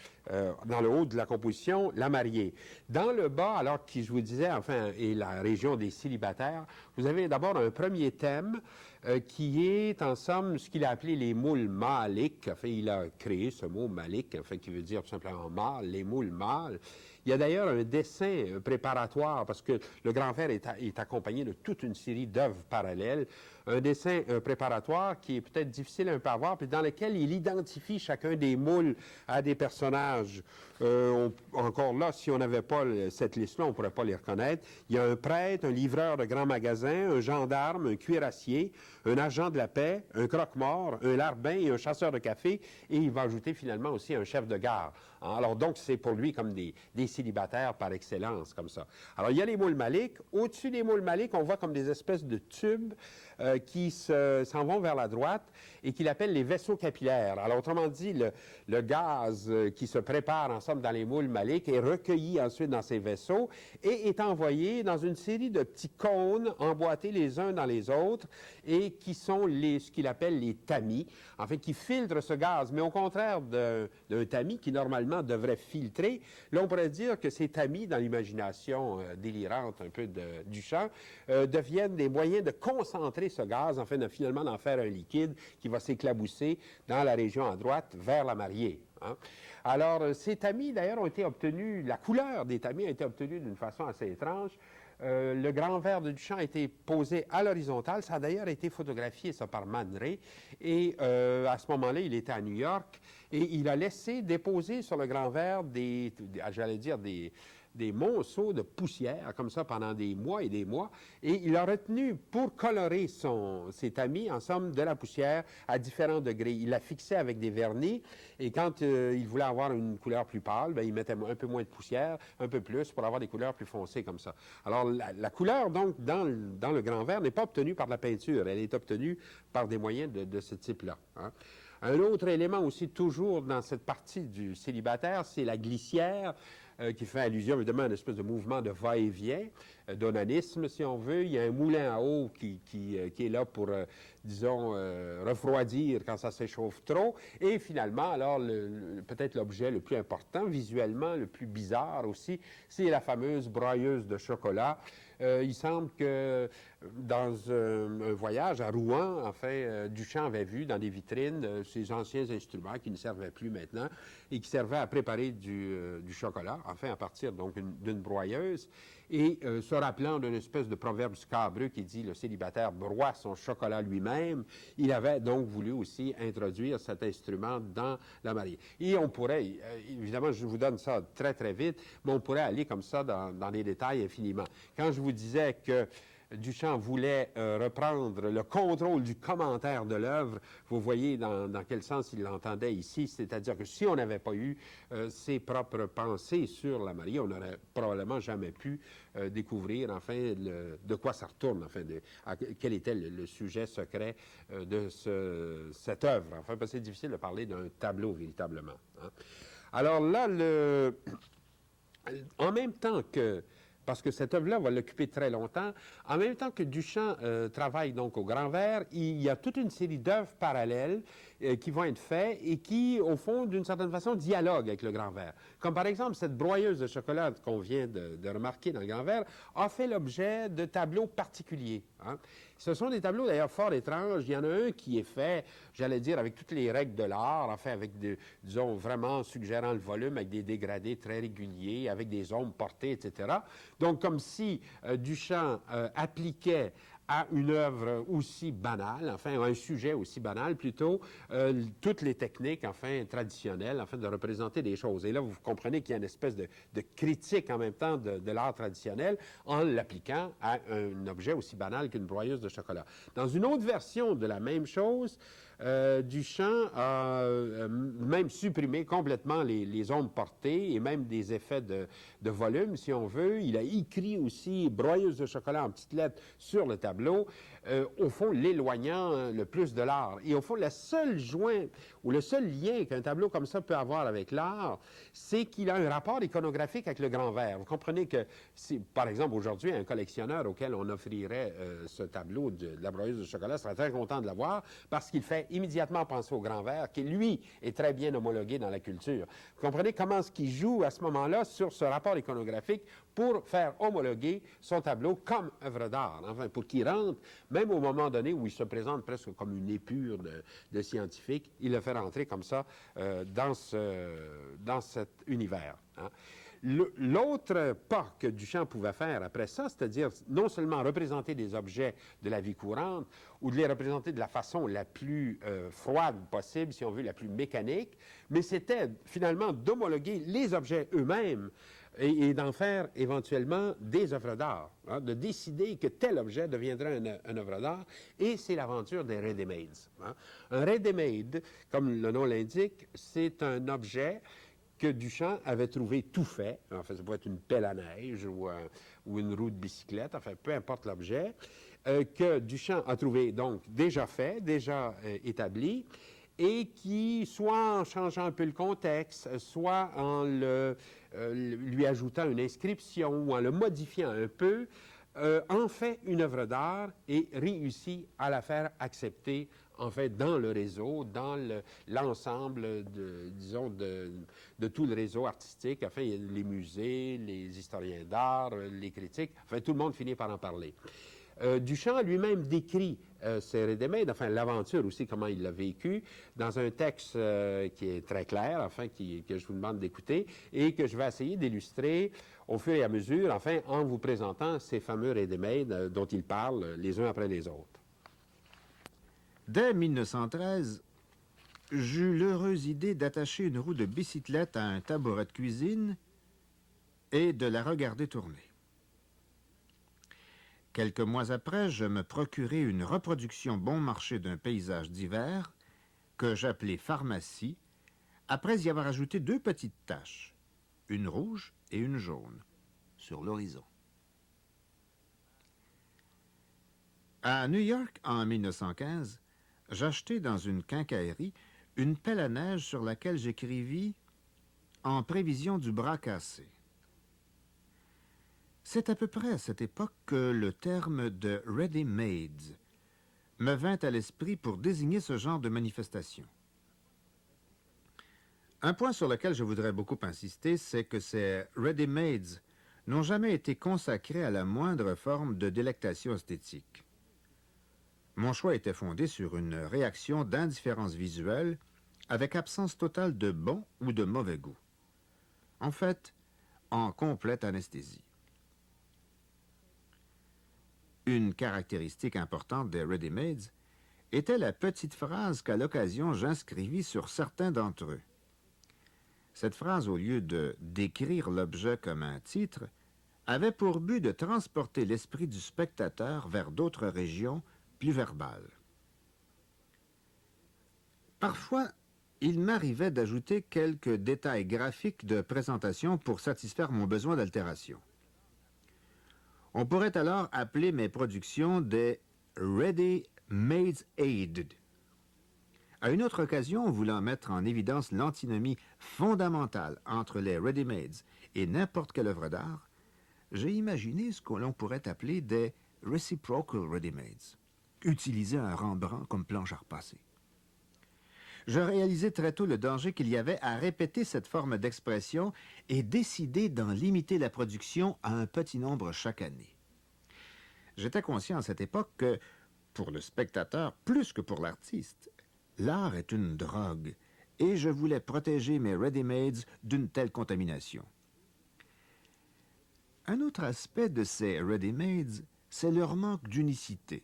dans le haut de la composition, la mariée. Dans le bas, alors que je vous disais, enfin, et la région des célibataires, vous avez d'abord un premier thème qui est, en somme, ce qu'il a appelé les moules mâliques. Enfin, il a créé ce mot mâlique, enfin, qui veut dire tout simplement mâle, les moules mâles. Il y a d'ailleurs un dessin préparatoire, parce que le grand verre est accompagné de toute une série d'œuvres parallèles, un dessin préparatoire qui est peut-être difficile un peu à voir, puis dans lequel il identifie chacun des moules à des personnages. Encore là, si on n'avait pas cette liste-là, on ne pourrait pas les reconnaître. Il y a un prêtre, un livreur de grand magasin, un gendarme, un cuirassier, un agent de la paix, un croque-mort, un larbin et un chasseur de café, et il va ajouter finalement aussi un chef de gare. Alors donc, c'est pour lui comme des célibataires par excellence, comme ça. Alors, il y a les moules maliques. Au-dessus des moules maliques, on voit comme des espèces de tubes qui s'en vont vers la droite et qu'il appelle les vaisseaux capillaires. Alors, autrement dit, le gaz qui se prépare, en somme, dans les moules maliques est recueilli ensuite dans ces vaisseaux et est envoyé dans une série de petits cônes emboîtés les uns dans les autres et qui sont ce qu'il appelle les tamis, en fait, qui filtrent ce gaz. Mais au contraire d'un tamis qui, normalement, devrait filtrer, là, on pourrait dire que ces tamis, dans l'imagination délirante un peu de Duchamp, deviennent des moyens de concentrer ce gaz, enfin, finalement, d'en faire un liquide qui va s'éclabousser dans la région à droite vers la mariée. Hein. Alors, ces tamis, d'ailleurs, ont été obtenus, la couleur des tamis a été obtenue d'une façon assez étrange. Le grand verre de Duchamp a été posé à l'horizontale. Ça a d'ailleurs été photographié, ça, par Man Ray. Et à ce moment-là, il était à New York et il a laissé déposer sur le grand verre j'allais dire, des monceaux de poussière, comme ça, pendant des mois et des mois. Et il a retenu, pour colorer ses tamis, en somme, de la poussière à différents degrés. Il l'a fixé avec des vernis, et quand il voulait avoir une couleur plus pâle, bien, il mettait un peu moins de poussière, un peu plus, pour avoir des couleurs plus foncées, comme ça. Alors, la couleur, donc, dans le grand verre, n'est pas obtenue par la peinture. Elle est obtenue par des moyens de ce type-là. Hein. Un autre élément aussi, toujours dans cette partie du célibataire, c'est la glissière, qui fait allusion évidemment à une espèce de mouvement de va-et-vient, d'onanisme, si on veut. Il y a un moulin à eau qui est là pour, disons, refroidir quand ça s'échauffe trop. Et finalement, alors, peut-être l'objet le plus important, visuellement le plus bizarre aussi, c'est la fameuse broyeuse de chocolat. Il semble que dans un voyage à Rouen, enfin, Duchamp avait vu dans des vitrines ces anciens instruments qui ne servaient plus maintenant, et qui servait à préparer du chocolat, enfin à partir donc d'une broyeuse, et se rappelant d'une espèce de proverbe scabreux qui dit « le célibataire broie son chocolat lui-même », il avait donc voulu aussi introduire cet instrument dans la mariée. Et on pourrait, évidemment, je vous donne ça très, très vite, mais on pourrait aller comme ça dans les détails infiniment. Quand je vous disais que Duchamp voulait reprendre le contrôle du commentaire de l'œuvre, vous voyez dans quel sens il l'entendait ici, c'est-à-dire que si on n'avait pas eu ses propres pensées sur la Marie, on n'aurait probablement jamais pu découvrir, enfin, de quoi ça retourne, enfin, quel était le sujet secret de cette œuvre. Enfin, parce que c'est difficile de parler d'un tableau, véritablement. Hein. Alors là, en même temps que parce que cette œuvre-là va l'occuper très longtemps. En même temps que Duchamp travaille donc au Grand Verre, il y a toute une série d'œuvres parallèles qui vont être faites et qui, au fond, d'une certaine façon, dialoguent avec le Grand Verre. Comme par exemple, cette broyeuse de chocolat qu'on vient de remarquer dans le Grand Verre a fait l'objet de tableaux particuliers. Hein. Ce sont des tableaux d'ailleurs fort étranges. Il y en a un qui est fait, j'allais dire, avec toutes les règles de l'art, enfin avec, disons, vraiment suggérant le volume, avec des dégradés très réguliers, avec des ombres portées, etc. Donc, comme si Duchamp appliquait à une œuvre aussi banale, enfin, un sujet aussi banal plutôt, toutes les techniques, enfin, traditionnelles, afin de représenter des choses. Et là, vous comprenez qu'il y a une espèce de critique en même temps de l'art traditionnel en l'appliquant à un objet aussi banal qu'une broyeuse de chocolat. Dans une autre version de la même chose, Duchamp a même supprimé complètement les ombres portées et même des effets de volume, si on veut. Il a écrit aussi broyeuse de chocolat en petites lettres sur le tableau, au fond l'éloignant le plus de l'art. Et au fond, le seul joint ou le seul lien qu'un tableau comme ça peut avoir avec l'art, c'est qu'il a un rapport iconographique avec le Grand Verre. Vous comprenez que, si, par exemple, aujourd'hui, un collectionneur auquel on offrirait ce tableau de la broyeuse de chocolat serait très content de l'avoir parce qu'il fait immédiatement penser au Grand Verre, qui, lui, est très bien homologué dans la culture. Vous comprenez comment ce qu'il joue à ce moment-là sur ce rapport iconographique pour faire homologuer son tableau comme œuvre d'art, enfin, pour qu'il rentre, même au moment donné où il se présente presque comme une épure de scientifique, il le fait rentrer comme ça dans cet univers. Hein. L'autre pas que Duchamp pouvait faire après ça, c'est-à-dire non seulement représenter des objets de la vie courante, ou de les représenter de la façon la plus froide possible, si on veut, la plus mécanique, mais c'était finalement d'homologuer les objets eux-mêmes et d'en faire éventuellement des œuvres d'art, hein, de décider que tel objet deviendrait une œuvre d'art, et c'est l'aventure des ready-mades. Hein. Un ready-made, comme le nom l'indique, c'est un objet que Duchamp avait trouvé tout fait. Enfin, ça peut être une pelle à neige ou une roue de bicyclette, enfin, peu importe l'objet, que Duchamp a trouvé donc déjà fait, déjà établi, et qui, soit en changeant un peu le contexte, soit en lui ajoutant une inscription ou en le modifiant un peu, en fait une œuvre d'art et réussit à la faire accepter en fait, dans le réseau, dans l'ensemble, disons, de tout le réseau artistique. Enfin, il y a les musées, les historiens d'art, les critiques. Enfin, tout le monde finit par en parler. Duchamp lui-même décrit ces ready-made, enfin l'aventure aussi, comment il l'a vécu, dans un texte qui est très clair, enfin, que je vous demande d'écouter, et que je vais essayer d'illustrer au fur et à mesure, enfin, en vous présentant ces fameux ready-made dont il parle les uns après les autres. Dès 1913, j'eus l'heureuse idée d'attacher une roue de bicyclette à un tabouret de cuisine et de la regarder tourner. Quelques mois après, je me procurai une reproduction bon marché d'un paysage d'hiver que j'appelai Pharmacie, après y avoir ajouté 2 petites taches, une rouge et une jaune, sur l'horizon. À New York, en 1915, j'achetai dans une quincaillerie une pelle à neige sur laquelle j'écrivis « En prévision du bras cassé ». C'est à peu près à cette époque que le terme de « ready-made » me vint à l'esprit pour désigner ce genre de manifestation. Un point sur lequel je voudrais beaucoup insister, c'est que ces « ready-mades » n'ont jamais été consacrés à la moindre forme de délectation esthétique. Mon choix était fondé sur une réaction d'indifférence visuelle avec absence totale de bon ou de mauvais goût. En fait, en complète anesthésie. Une caractéristique importante des ready-mades était la petite phrase qu'à l'occasion j'inscrivis sur certains d'entre eux. Cette phrase, au lieu de décrire l'objet comme un titre, avait pour but de transporter l'esprit du spectateur vers d'autres régions plus verbales. Parfois, il m'arrivait d'ajouter quelques détails graphiques de présentation pour satisfaire mon besoin d'altération. On pourrait alors appeler mes productions des Ready-Made Aid. À une autre occasion, voulant mettre en évidence l'antinomie fondamentale entre les ready-mades et n'importe quelle œuvre d'art, j'ai imaginé ce que l'on pourrait appeler des reciprocal ready-mades, utiliser un Rembrandt comme planche à repasser. Je réalisai très tôt le danger qu'il y avait à répéter cette forme d'expression et décidai d'en limiter la production à un petit nombre chaque année. J'étais conscient à cette époque que, pour le spectateur plus que pour l'artiste, l'art est une drogue, et je voulais protéger mes ready-mades d'une telle contamination. Un autre aspect de ces ready-mades, c'est leur manque d'unicité.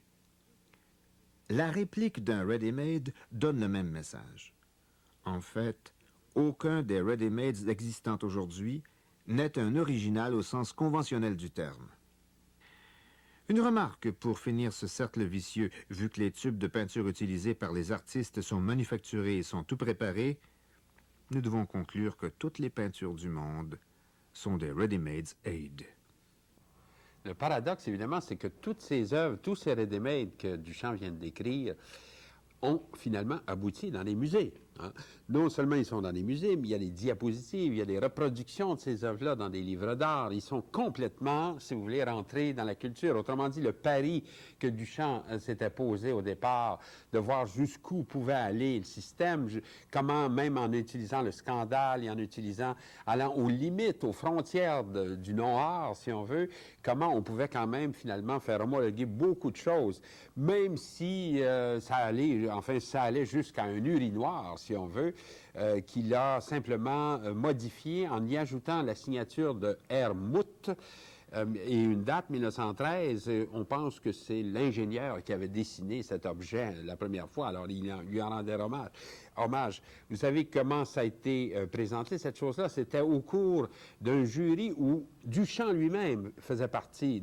La réplique d'un ready-made donne le même message. En fait, aucun des ready-mades existants aujourd'hui n'est un original au sens conventionnel du terme. Une remarque pour finir ce cercle vicieux, vu que les tubes de peinture utilisés par les artistes sont manufacturés et sont tout préparés, nous devons conclure que toutes les peintures du monde sont des ready-made aid. Le paradoxe, évidemment, c'est que toutes ces œuvres, tous ces ready-made que Duchamp vient de décrire, ont finalement abouti dans les musées. Hein. Non seulement ils sont dans les musées, mais il y a des diapositives, il y a des reproductions de ces œuvres-là dans des livres d'art. Ils sont complètement, si vous voulez, rentrés dans la culture. Autrement dit, le pari que Duchamp s'était posé au départ, de voir jusqu'où pouvait aller le système, comment, même en utilisant le scandale et en utilisant, allant aux limites, aux frontières du non-art, si on veut, comment on pouvait quand même finalement faire homologuer beaucoup de choses, même si ça allait jusqu'à un urinoir, si on veut, qu'il a simplement modifié en y ajoutant la signature de Helmut et une date 1913. On pense que c'est l'ingénieur qui avait dessiné cet objet la première fois, alors il lui en rendait hommage. Vous savez comment ça a été présenté, cette chose-là? C'était au cours d'un jury où Duchamp lui-même faisait partie,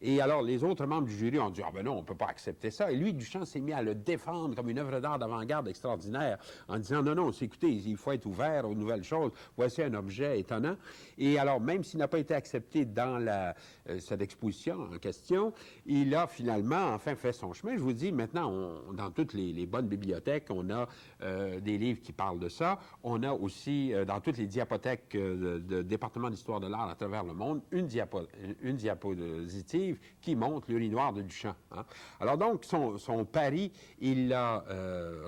Et alors, les autres membres du jury ont dit « Ah ben non, on ne peut pas accepter ça. » Et lui, Duchamp s'est mis à le défendre comme une œuvre d'art d'avant-garde extraordinaire en disant « Non, non, écoutez, il faut être ouvert aux nouvelles choses. Voici un objet étonnant. » Et alors, même s'il n'a pas été accepté dans cette exposition en question, il a finalement, enfin, fait son chemin. Je vous dis, maintenant, dans toutes les bonnes bibliothèques, on a des livres qui parlent de ça. On a aussi, dans toutes les diapothèques de département d'histoire de l'art à travers le monde, une diapositive qui montre l'urinoir de Duchamp. Hein. Alors donc, son pari, il l'a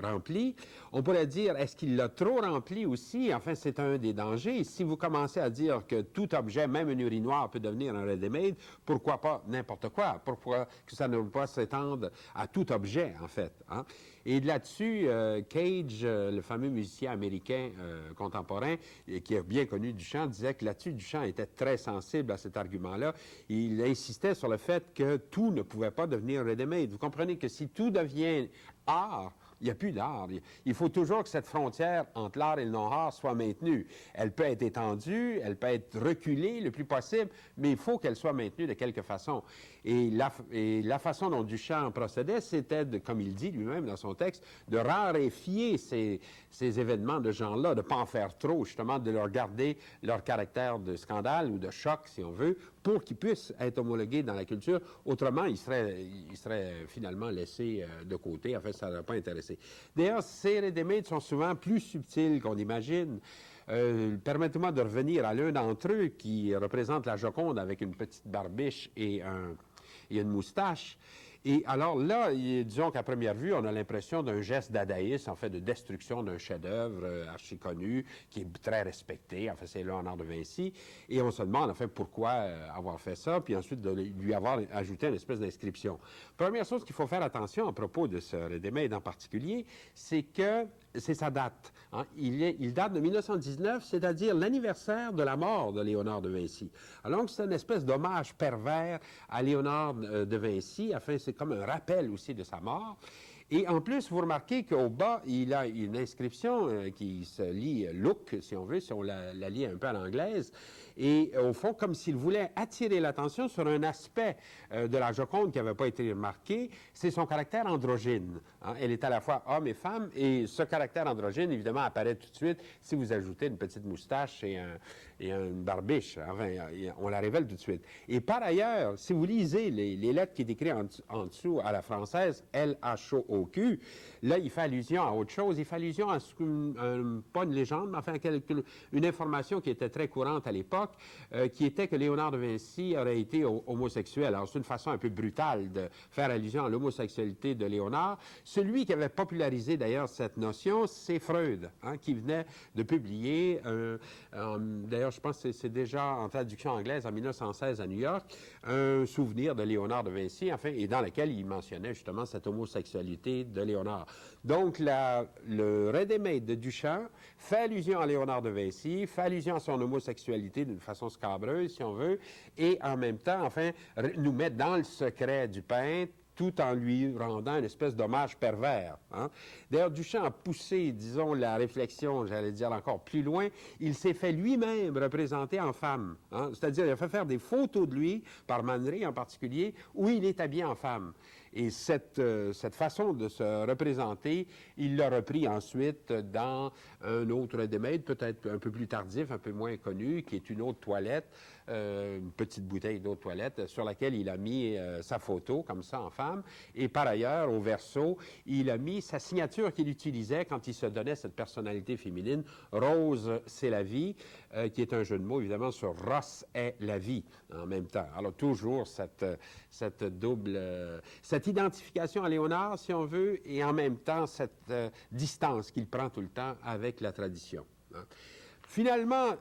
rempli. On pourrait dire, est-ce qu'il l'a trop rempli aussi? Enfin, c'est un des dangers. Si vous commencez à dire que tout objet, même un urinoir, peut devenir un ready-made, pourquoi pas n'importe quoi? Pourquoi que ça ne peut pas s'étendre à tout objet, en fait? Hein? Et là-dessus, Cage, le fameux musicien américain contemporain, qui est bien connu Duchamp, disait que là-dessus, Duchamp était très sensible à cet argument-là. Il insistait sur le fait que tout ne pouvait pas devenir ready-made. Vous comprenez que si tout devient art, il n'y a plus d'art. Il faut toujours que cette frontière entre l'art et le non-art soit maintenue. Elle peut être étendue, elle peut être reculée le plus possible, mais il faut qu'elle soit maintenue de quelque façon. Et la façon dont Duchamp procédait, c'était, comme il dit lui-même dans son texte, de raréfier ces événements de ce genre-là, de ne pas en faire trop, justement, de leur garder leur caractère de scandale ou de choc, si on veut, pour qu'ils puissent être homologués dans la culture. Autrement, ils seraient finalement laissés de côté. En fait, ça n'aurait pas intéressé. D'ailleurs, ces ready-made sont souvent plus subtils qu'on imagine. Permettez-moi de revenir à l'un d'entre eux qui représente la Joconde avec une petite barbiche et une moustache. Et alors là, disons qu'à première vue, on a l'impression d'un geste dadaïste, en fait, de destruction d'un chef-d'œuvre archi connu, qui est très respecté. En fait, c'est Léonard de Vinci. Et on se demande, en fait, pourquoi avoir fait ça, puis ensuite de lui avoir ajouté une espèce d'inscription. Première chose qu'il faut faire attention à propos de ce Ready-Made en particulier, c'est que c'est sa date. Hein. Il date de 1919, c'est-à-dire l'anniversaire de la mort de Léonard de Vinci. Alors, c'est une espèce d'hommage pervers à Léonard de Vinci. Enfin, c'est comme un rappel aussi de sa mort. Et en plus, vous remarquez qu'au bas, il a une inscription qui se lit « look », si on veut, si on la lit un peu à l'anglaise. Et au fond, comme s'il voulait attirer l'attention sur un aspect de la Joconde qui n'avait pas été remarqué, c'est son caractère androgyne. Hein. Elle est à la fois homme et femme, et ce caractère androgyne, évidemment, apparaît tout de suite si vous ajoutez une petite moustache et une barbiche. Enfin, on la révèle tout de suite. Et par ailleurs, si vous lisez les lettres qui est écrites en dessous à la française, L-H-O-O-Q, là, il fait allusion à autre chose. Il fait allusion à pas une légende, mais enfin une information qui était très courante à l'époque, qui était que Léonard de Vinci aurait été homosexuel. Alors, c'est une façon un peu brutale de faire allusion à l'homosexualité de Léonard. Celui qui avait popularisé d'ailleurs cette notion, c'est Freud, hein, qui venait de publier, d'ailleurs, je pense que c'est déjà en traduction anglaise en 1916 à New York, un souvenir de Léonard de Vinci, enfin, et dans lequel il mentionnait justement cette homosexualité de Léonard. Donc, le Ready-Made de Duchamp fait allusion à Léonard de Vinci, fait allusion à son homosexualité d'une façon scabreuse, si on veut, et en même temps, enfin, nous met dans le secret du peintre, tout en lui rendant une espèce d'hommage pervers. Hein. D'ailleurs, Duchamp a poussé, disons, la réflexion, j'allais dire encore plus loin. Il s'est fait lui-même représenter en femme. Hein. C'est-à-dire, il a fait faire des photos de lui, par Man Ray en particulier, où il est habillé en femme. Et cette façon de se représenter, il l'a repris ensuite dans un autre Ready-Made, peut-être un peu plus tardif, un peu moins connu, qui est une autre toilette, une petite bouteille d'eau de toilette, sur laquelle il a mis sa photo, comme ça, en femme. Et par ailleurs, au verso, il a mis sa signature qu'il utilisait quand il se donnait cette personnalité féminine. Rose, c'est la vie, qui est un jeu de mots, évidemment, sur Ross est la vie, en même temps. Alors, toujours cette double... cette identification à Léonard, si on veut, et en même temps, cette distance qu'il prend tout le temps avec la tradition. Hein. Finalement,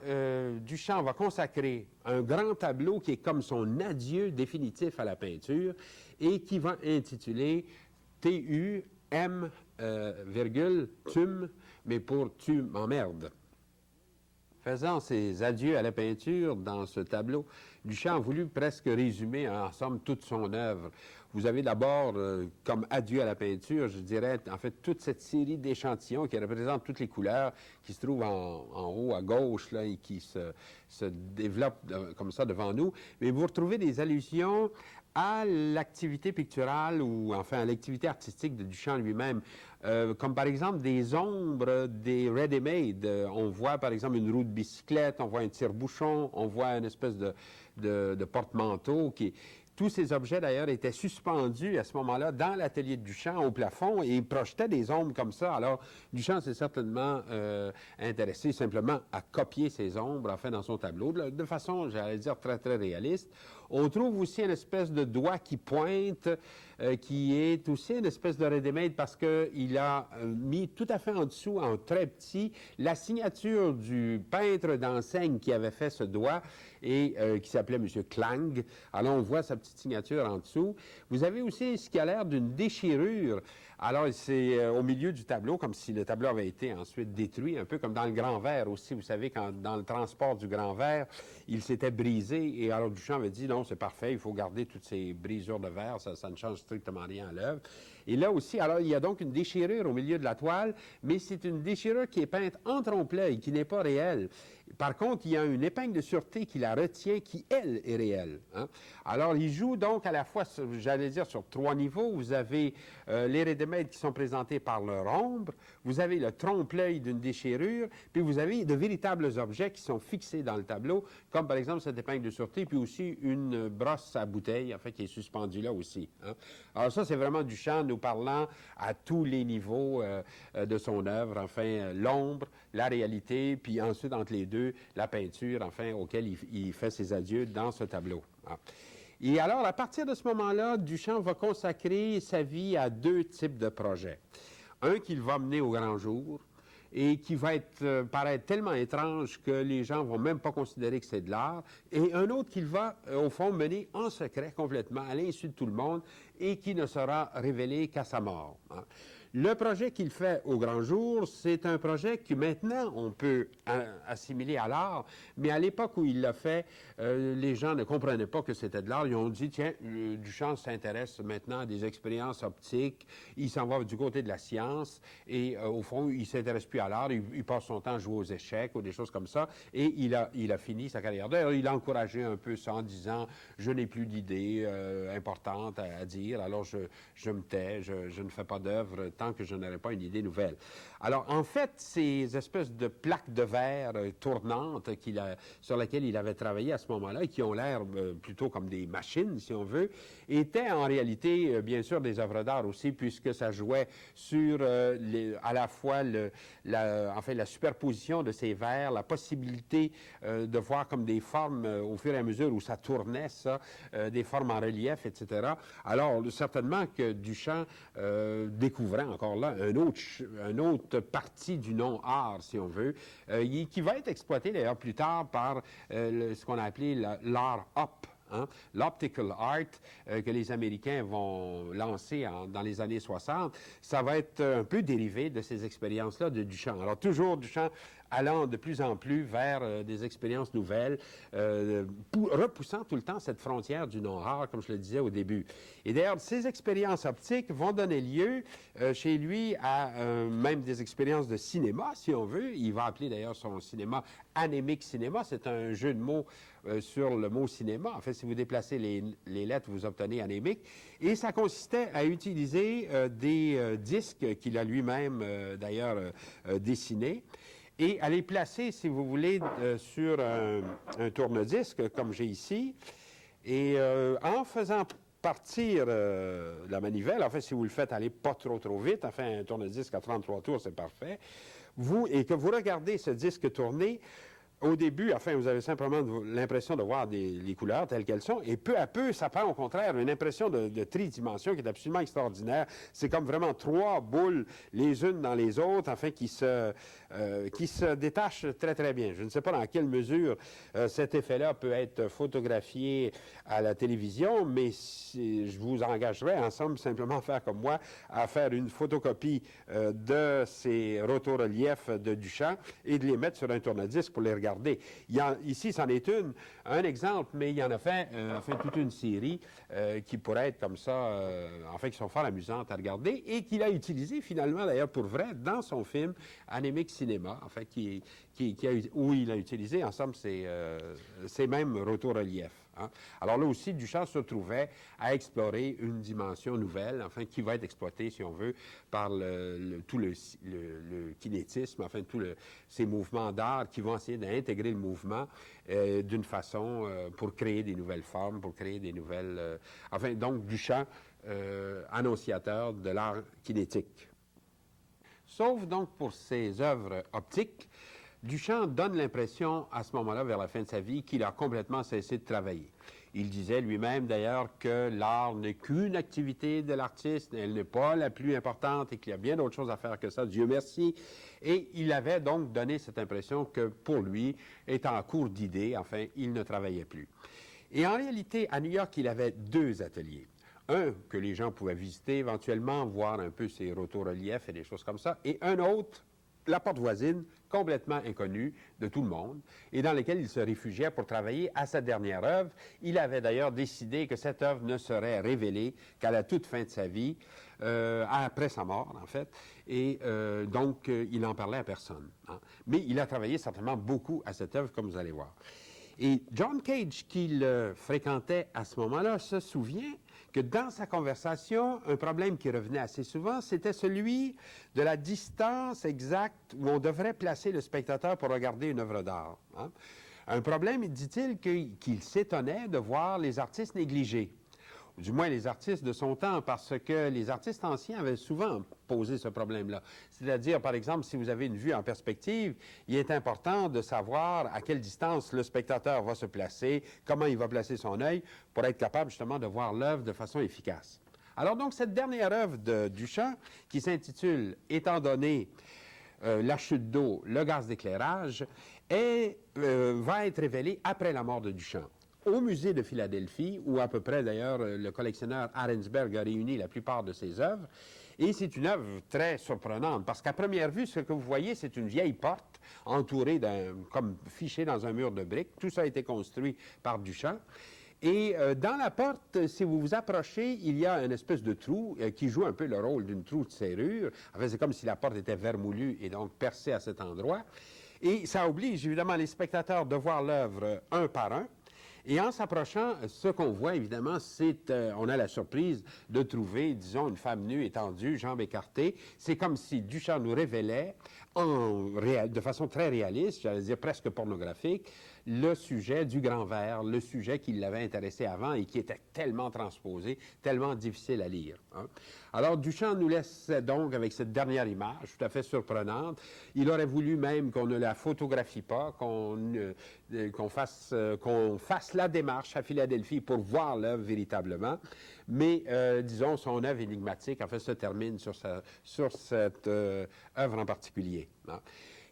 Duchamp va consacrer un grand tableau qui est comme son adieu définitif à la peinture et qui va intituler T-U-M, Tum, mais pour tu m'emmerdes. Faisant ses adieux à la peinture dans ce tableau, Duchamp a voulu presque résumer en somme toute son œuvre. Vous avez d'abord, comme adieu à la peinture, je dirais, en fait, toute cette série d'échantillons qui représentent toutes les couleurs qui se trouvent en haut à gauche là, et qui se développent comme ça devant nous. Mais vous retrouvez des allusions à l'activité picturale ou enfin à l'activité artistique de Duchamp lui-même, comme par exemple des ombres des ready-made. On voit par exemple une roue de bicyclette, on voit un tire-bouchon, on voit une espèce de porte-manteau qui... Tous ces objets, d'ailleurs, étaient suspendus à ce moment-là dans l'atelier de Duchamp au plafond et projetaient des ombres comme ça. Alors, Duchamp s'est certainement intéressé simplement à copier ces ombres, enfin, dans son tableau, de façon, j'allais dire, très, très réaliste. On trouve aussi une espèce de doigt qui pointe, qui est aussi une espèce de ready-made parce qu'il a mis tout à fait en dessous, en très petit, la signature du peintre d'enseigne qui avait fait ce doigt et qui s'appelait M. Klang. Alors, on voit sa petite signature en dessous. Vous avez aussi ce qui a l'air d'une déchirure. Alors, c'est au milieu du tableau, comme si le tableau avait été ensuite détruit, un peu comme dans le Grand Verre aussi. Vous savez, quand dans le transport du Grand Verre, il s'était brisé. Et alors, Duchamp avait dit, non, c'est parfait, il faut garder toutes ces brisures de verre, ça ne change strictement rien à l'œuvre. Et là aussi, alors, il y a donc une déchirure au milieu de la toile, mais c'est une déchirure qui est peinte en trompe-l'œil, qui n'est pas réelle. Par contre, il y a une épingle de sûreté qui la retient, qui, elle, est réelle. Hein? Alors, il joue donc à la fois, j'allais dire, sur trois niveaux. Vous avez les ready-made qui sont présentés par leur ombre, vous avez le trompe-l'œil d'une déchirure, puis vous avez de véritables objets qui sont fixés dans le tableau, comme par exemple cette épingle de sûreté, puis aussi une brosse à bouteille, en fait, qui est suspendue là aussi. Hein? Alors ça, c'est vraiment Duchamp nous parlant à tous les niveaux de son œuvre, enfin, l'ombre, la réalité, puis ensuite, entre les deux, la peinture, enfin, auquel il fait ses adieux dans ce tableau. Ah. Et alors, à partir de ce moment-là, Duchamp va consacrer sa vie à deux types de projets. Un qu'il va mener au grand jour et qui va paraître tellement étrange que les gens vont même pas considérer que c'est de l'art, et un autre qu'il va, au fond, mener en secret complètement, à l'insu de tout le monde, et qui ne sera révélé qu'à sa mort. Hein. Le projet qu'il fait au grand jour, c'est un projet que maintenant on peut assimiler à l'art, mais à l'époque où il l'a fait, les gens ne comprenaient pas que c'était de l'art. Ils ont dit, tiens, Duchamp s'intéresse maintenant à des expériences optiques, il s'en va du côté de la science, et au fond, il ne s'intéresse plus à l'art, il passe son temps à jouer aux échecs ou des choses comme ça, et il a fini sa carrière. D'ailleurs, il a encouragé un peu ça en disant, je n'ai plus d'idées importantes à dire, alors je me tais, je ne fais pas d'œuvre tant que je n'aurai pas une idée nouvelle. Alors, en fait, ces espèces de plaques de verre tournantes sur lesquelles il avait travaillé à ce moment-là, et qui ont l'air plutôt comme des machines, si on veut, étaient en réalité, bien sûr, des œuvres d'art aussi, puisque ça jouait sur à la fois la superposition de ces verres, la possibilité de voir comme des formes au fur et à mesure où ça tournait, ça, des formes en relief, etc. Alors, certainement que Duchamp découvrait encore là une autre partie du non-art, si on veut, qui va être exploité d'ailleurs plus tard par ce qu'on a appelé l'art op. Hein? L'optical art que les Américains vont lancer dans les années 60, ça va être un peu dérivé de ces expériences-là de Duchamp. Alors toujours Duchamp allant de plus en plus vers des expériences nouvelles, repoussant tout le temps cette frontière du non-art, comme je le disais au début. Et d'ailleurs, ces expériences optiques vont donner lieu chez lui à même des expériences de cinéma, si on veut. Il va appeler d'ailleurs son cinéma anémique cinéma. C'est un jeu de mots sur le mot cinéma. En fait, si vous déplacez les lettres, vous obtenez anémique. Et ça consistait à utiliser des disques qu'il a lui-même d'ailleurs dessinés, et à les placer, si vous voulez, sur un tourne-disque, comme j'ai ici, et en faisant partir la manivelle, en fait, si vous le faites aller pas trop vite, enfin, un tourne-disque à 33 tours, c'est parfait, et que vous regardez ce disque tourner, au début, enfin, vous avez simplement l'impression de voir les couleurs telles qu'elles sont, et peu à peu, ça prend au contraire une impression de tridimension qui est absolument extraordinaire. C'est comme vraiment trois boules, les unes dans les autres, enfin, qui se détachent très, très bien. Je ne sais pas dans quelle mesure cet effet-là peut être photographié à la télévision, mais je vous engagerai, en somme, simplement à faire comme moi, à faire une photocopie de ces rotoreliefs de Duchamp et de les mettre sur un tourne-disque pour les regarder. Ici, c'en est un exemple, mais il y en a fait toute une série qui pourrait être comme ça, qui sont fort amusantes à regarder, et qu'il a utilisé finalement, d'ailleurs, pour vrai, dans son film Anémique Cinéma, où il a utilisé, en somme, ces mêmes rotoreliefs. Hein. Alors là aussi, Duchamp se trouvait à explorer une dimension nouvelle, qui va être exploitée, si on veut, par tout le kinétisme, ces mouvements d'art qui vont essayer d'intégrer le mouvement d'une façon pour créer des nouvelles formes, pour créer des nouvelles... donc Duchamp, annonciateur de l'art kinétique. Sauf donc pour ses œuvres optiques, Duchamp donne l'impression, à ce moment-là, vers la fin de sa vie, qu'il a complètement cessé de travailler. Il disait lui-même, d'ailleurs, que l'art n'est qu'une activité de l'artiste, elle n'est pas la plus importante et qu'il y a bien d'autres choses à faire que ça, Dieu merci. Et il avait donc donné cette impression que, pour lui, étant en cours d'idées, il ne travaillait plus. Et en réalité, à New York, il avait deux ateliers. Un que les gens pouvaient visiter éventuellement, voir un peu ses rotoreliefs et des choses comme ça, et un autre, la porte voisine, complètement inconnue de tout le monde, et dans lequel il se réfugiait pour travailler à sa dernière œuvre. Il avait d'ailleurs décidé que cette œuvre ne serait révélée qu'à la toute fin de sa vie, après sa mort, en fait, et donc il n'en parlait à personne. Hein. Mais il a travaillé certainement beaucoup à cette œuvre, comme vous allez voir. Et John Cage, qui le fréquentait à ce moment-là, se souvient que dans sa conversation, un problème qui revenait assez souvent, c'était celui de la distance exacte où on devrait placer le spectateur pour regarder une œuvre d'art. Hein. Un problème, dit-il, qu'il s'étonnait de voir les artistes négligés. du moins les artistes de son temps, parce que les artistes anciens avaient souvent posé ce problème-là. C'est-à-dire, par exemple, si vous avez une vue en perspective, il est important de savoir à quelle distance le spectateur va se placer, comment il va placer son œil, pour être capable justement de voir l'œuvre de façon efficace. Alors donc, cette dernière œuvre de Duchamp, qui s'intitule « Étant donné la chute d'eau, le gaz d'éclairage », va être révélée après la mort de Duchamp au musée de Philadelphie, où à peu près, d'ailleurs, le collectionneur Arensberg a réuni la plupart de ses œuvres. Et c'est une œuvre très surprenante, parce qu'à première vue, ce que vous voyez, c'est une vieille porte entourée comme fichée dans un mur de briques. Tout ça a été construit par Duchamp. Et dans la porte, si vous vous approchez, il y a une espèce de trou qui joue un peu le rôle d'une trou de serrure. En fait, c'est comme si la porte était vermoulue et donc percée à cet endroit. Et ça oblige évidemment les spectateurs de voir l'œuvre un par un. Et en s'approchant, ce qu'on voit, évidemment, c'est, on a la surprise de trouver, disons, une femme nue étendue, jambes écartées. C'est comme si Duchamp nous révélait, de façon très réaliste, j'allais dire presque pornographique, le sujet du grand verre, le sujet qui l'avait intéressé avant et qui était tellement transposé, tellement difficile à lire. Hein. Alors, Duchamp nous laisse donc avec cette dernière image, tout à fait surprenante. Il aurait voulu même qu'on ne la photographie pas, qu'on fasse la démarche à Philadelphie pour voir l'œuvre véritablement. Mais, disons, son œuvre énigmatique, en fait, se termine sur cette œuvre en particulier. Hein.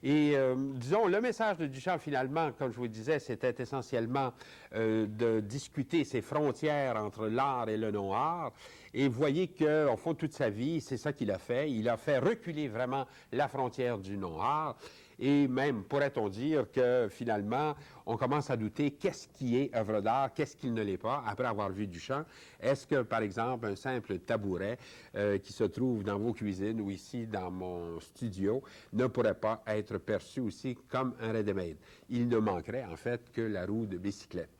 Et, disons, le message de Duchamp, finalement, comme je vous le disais, c'était essentiellement de discuter ces frontières entre l'art et le non-art. Et vous voyez qu'au fond, toute sa vie, c'est ça qu'il a fait. Il a fait reculer vraiment la frontière du non-art. Et même, pourrait-on dire que, finalement, on commence à douter qu'est-ce qui est œuvre d'art, qu'est-ce qui ne l'est pas, après avoir vu Duchamp. Est-ce que, par exemple, un simple tabouret qui se trouve dans vos cuisines ou ici dans mon studio ne pourrait pas être perçu aussi comme un ready-made? Il ne manquerait, en fait, que la roue de bicyclette.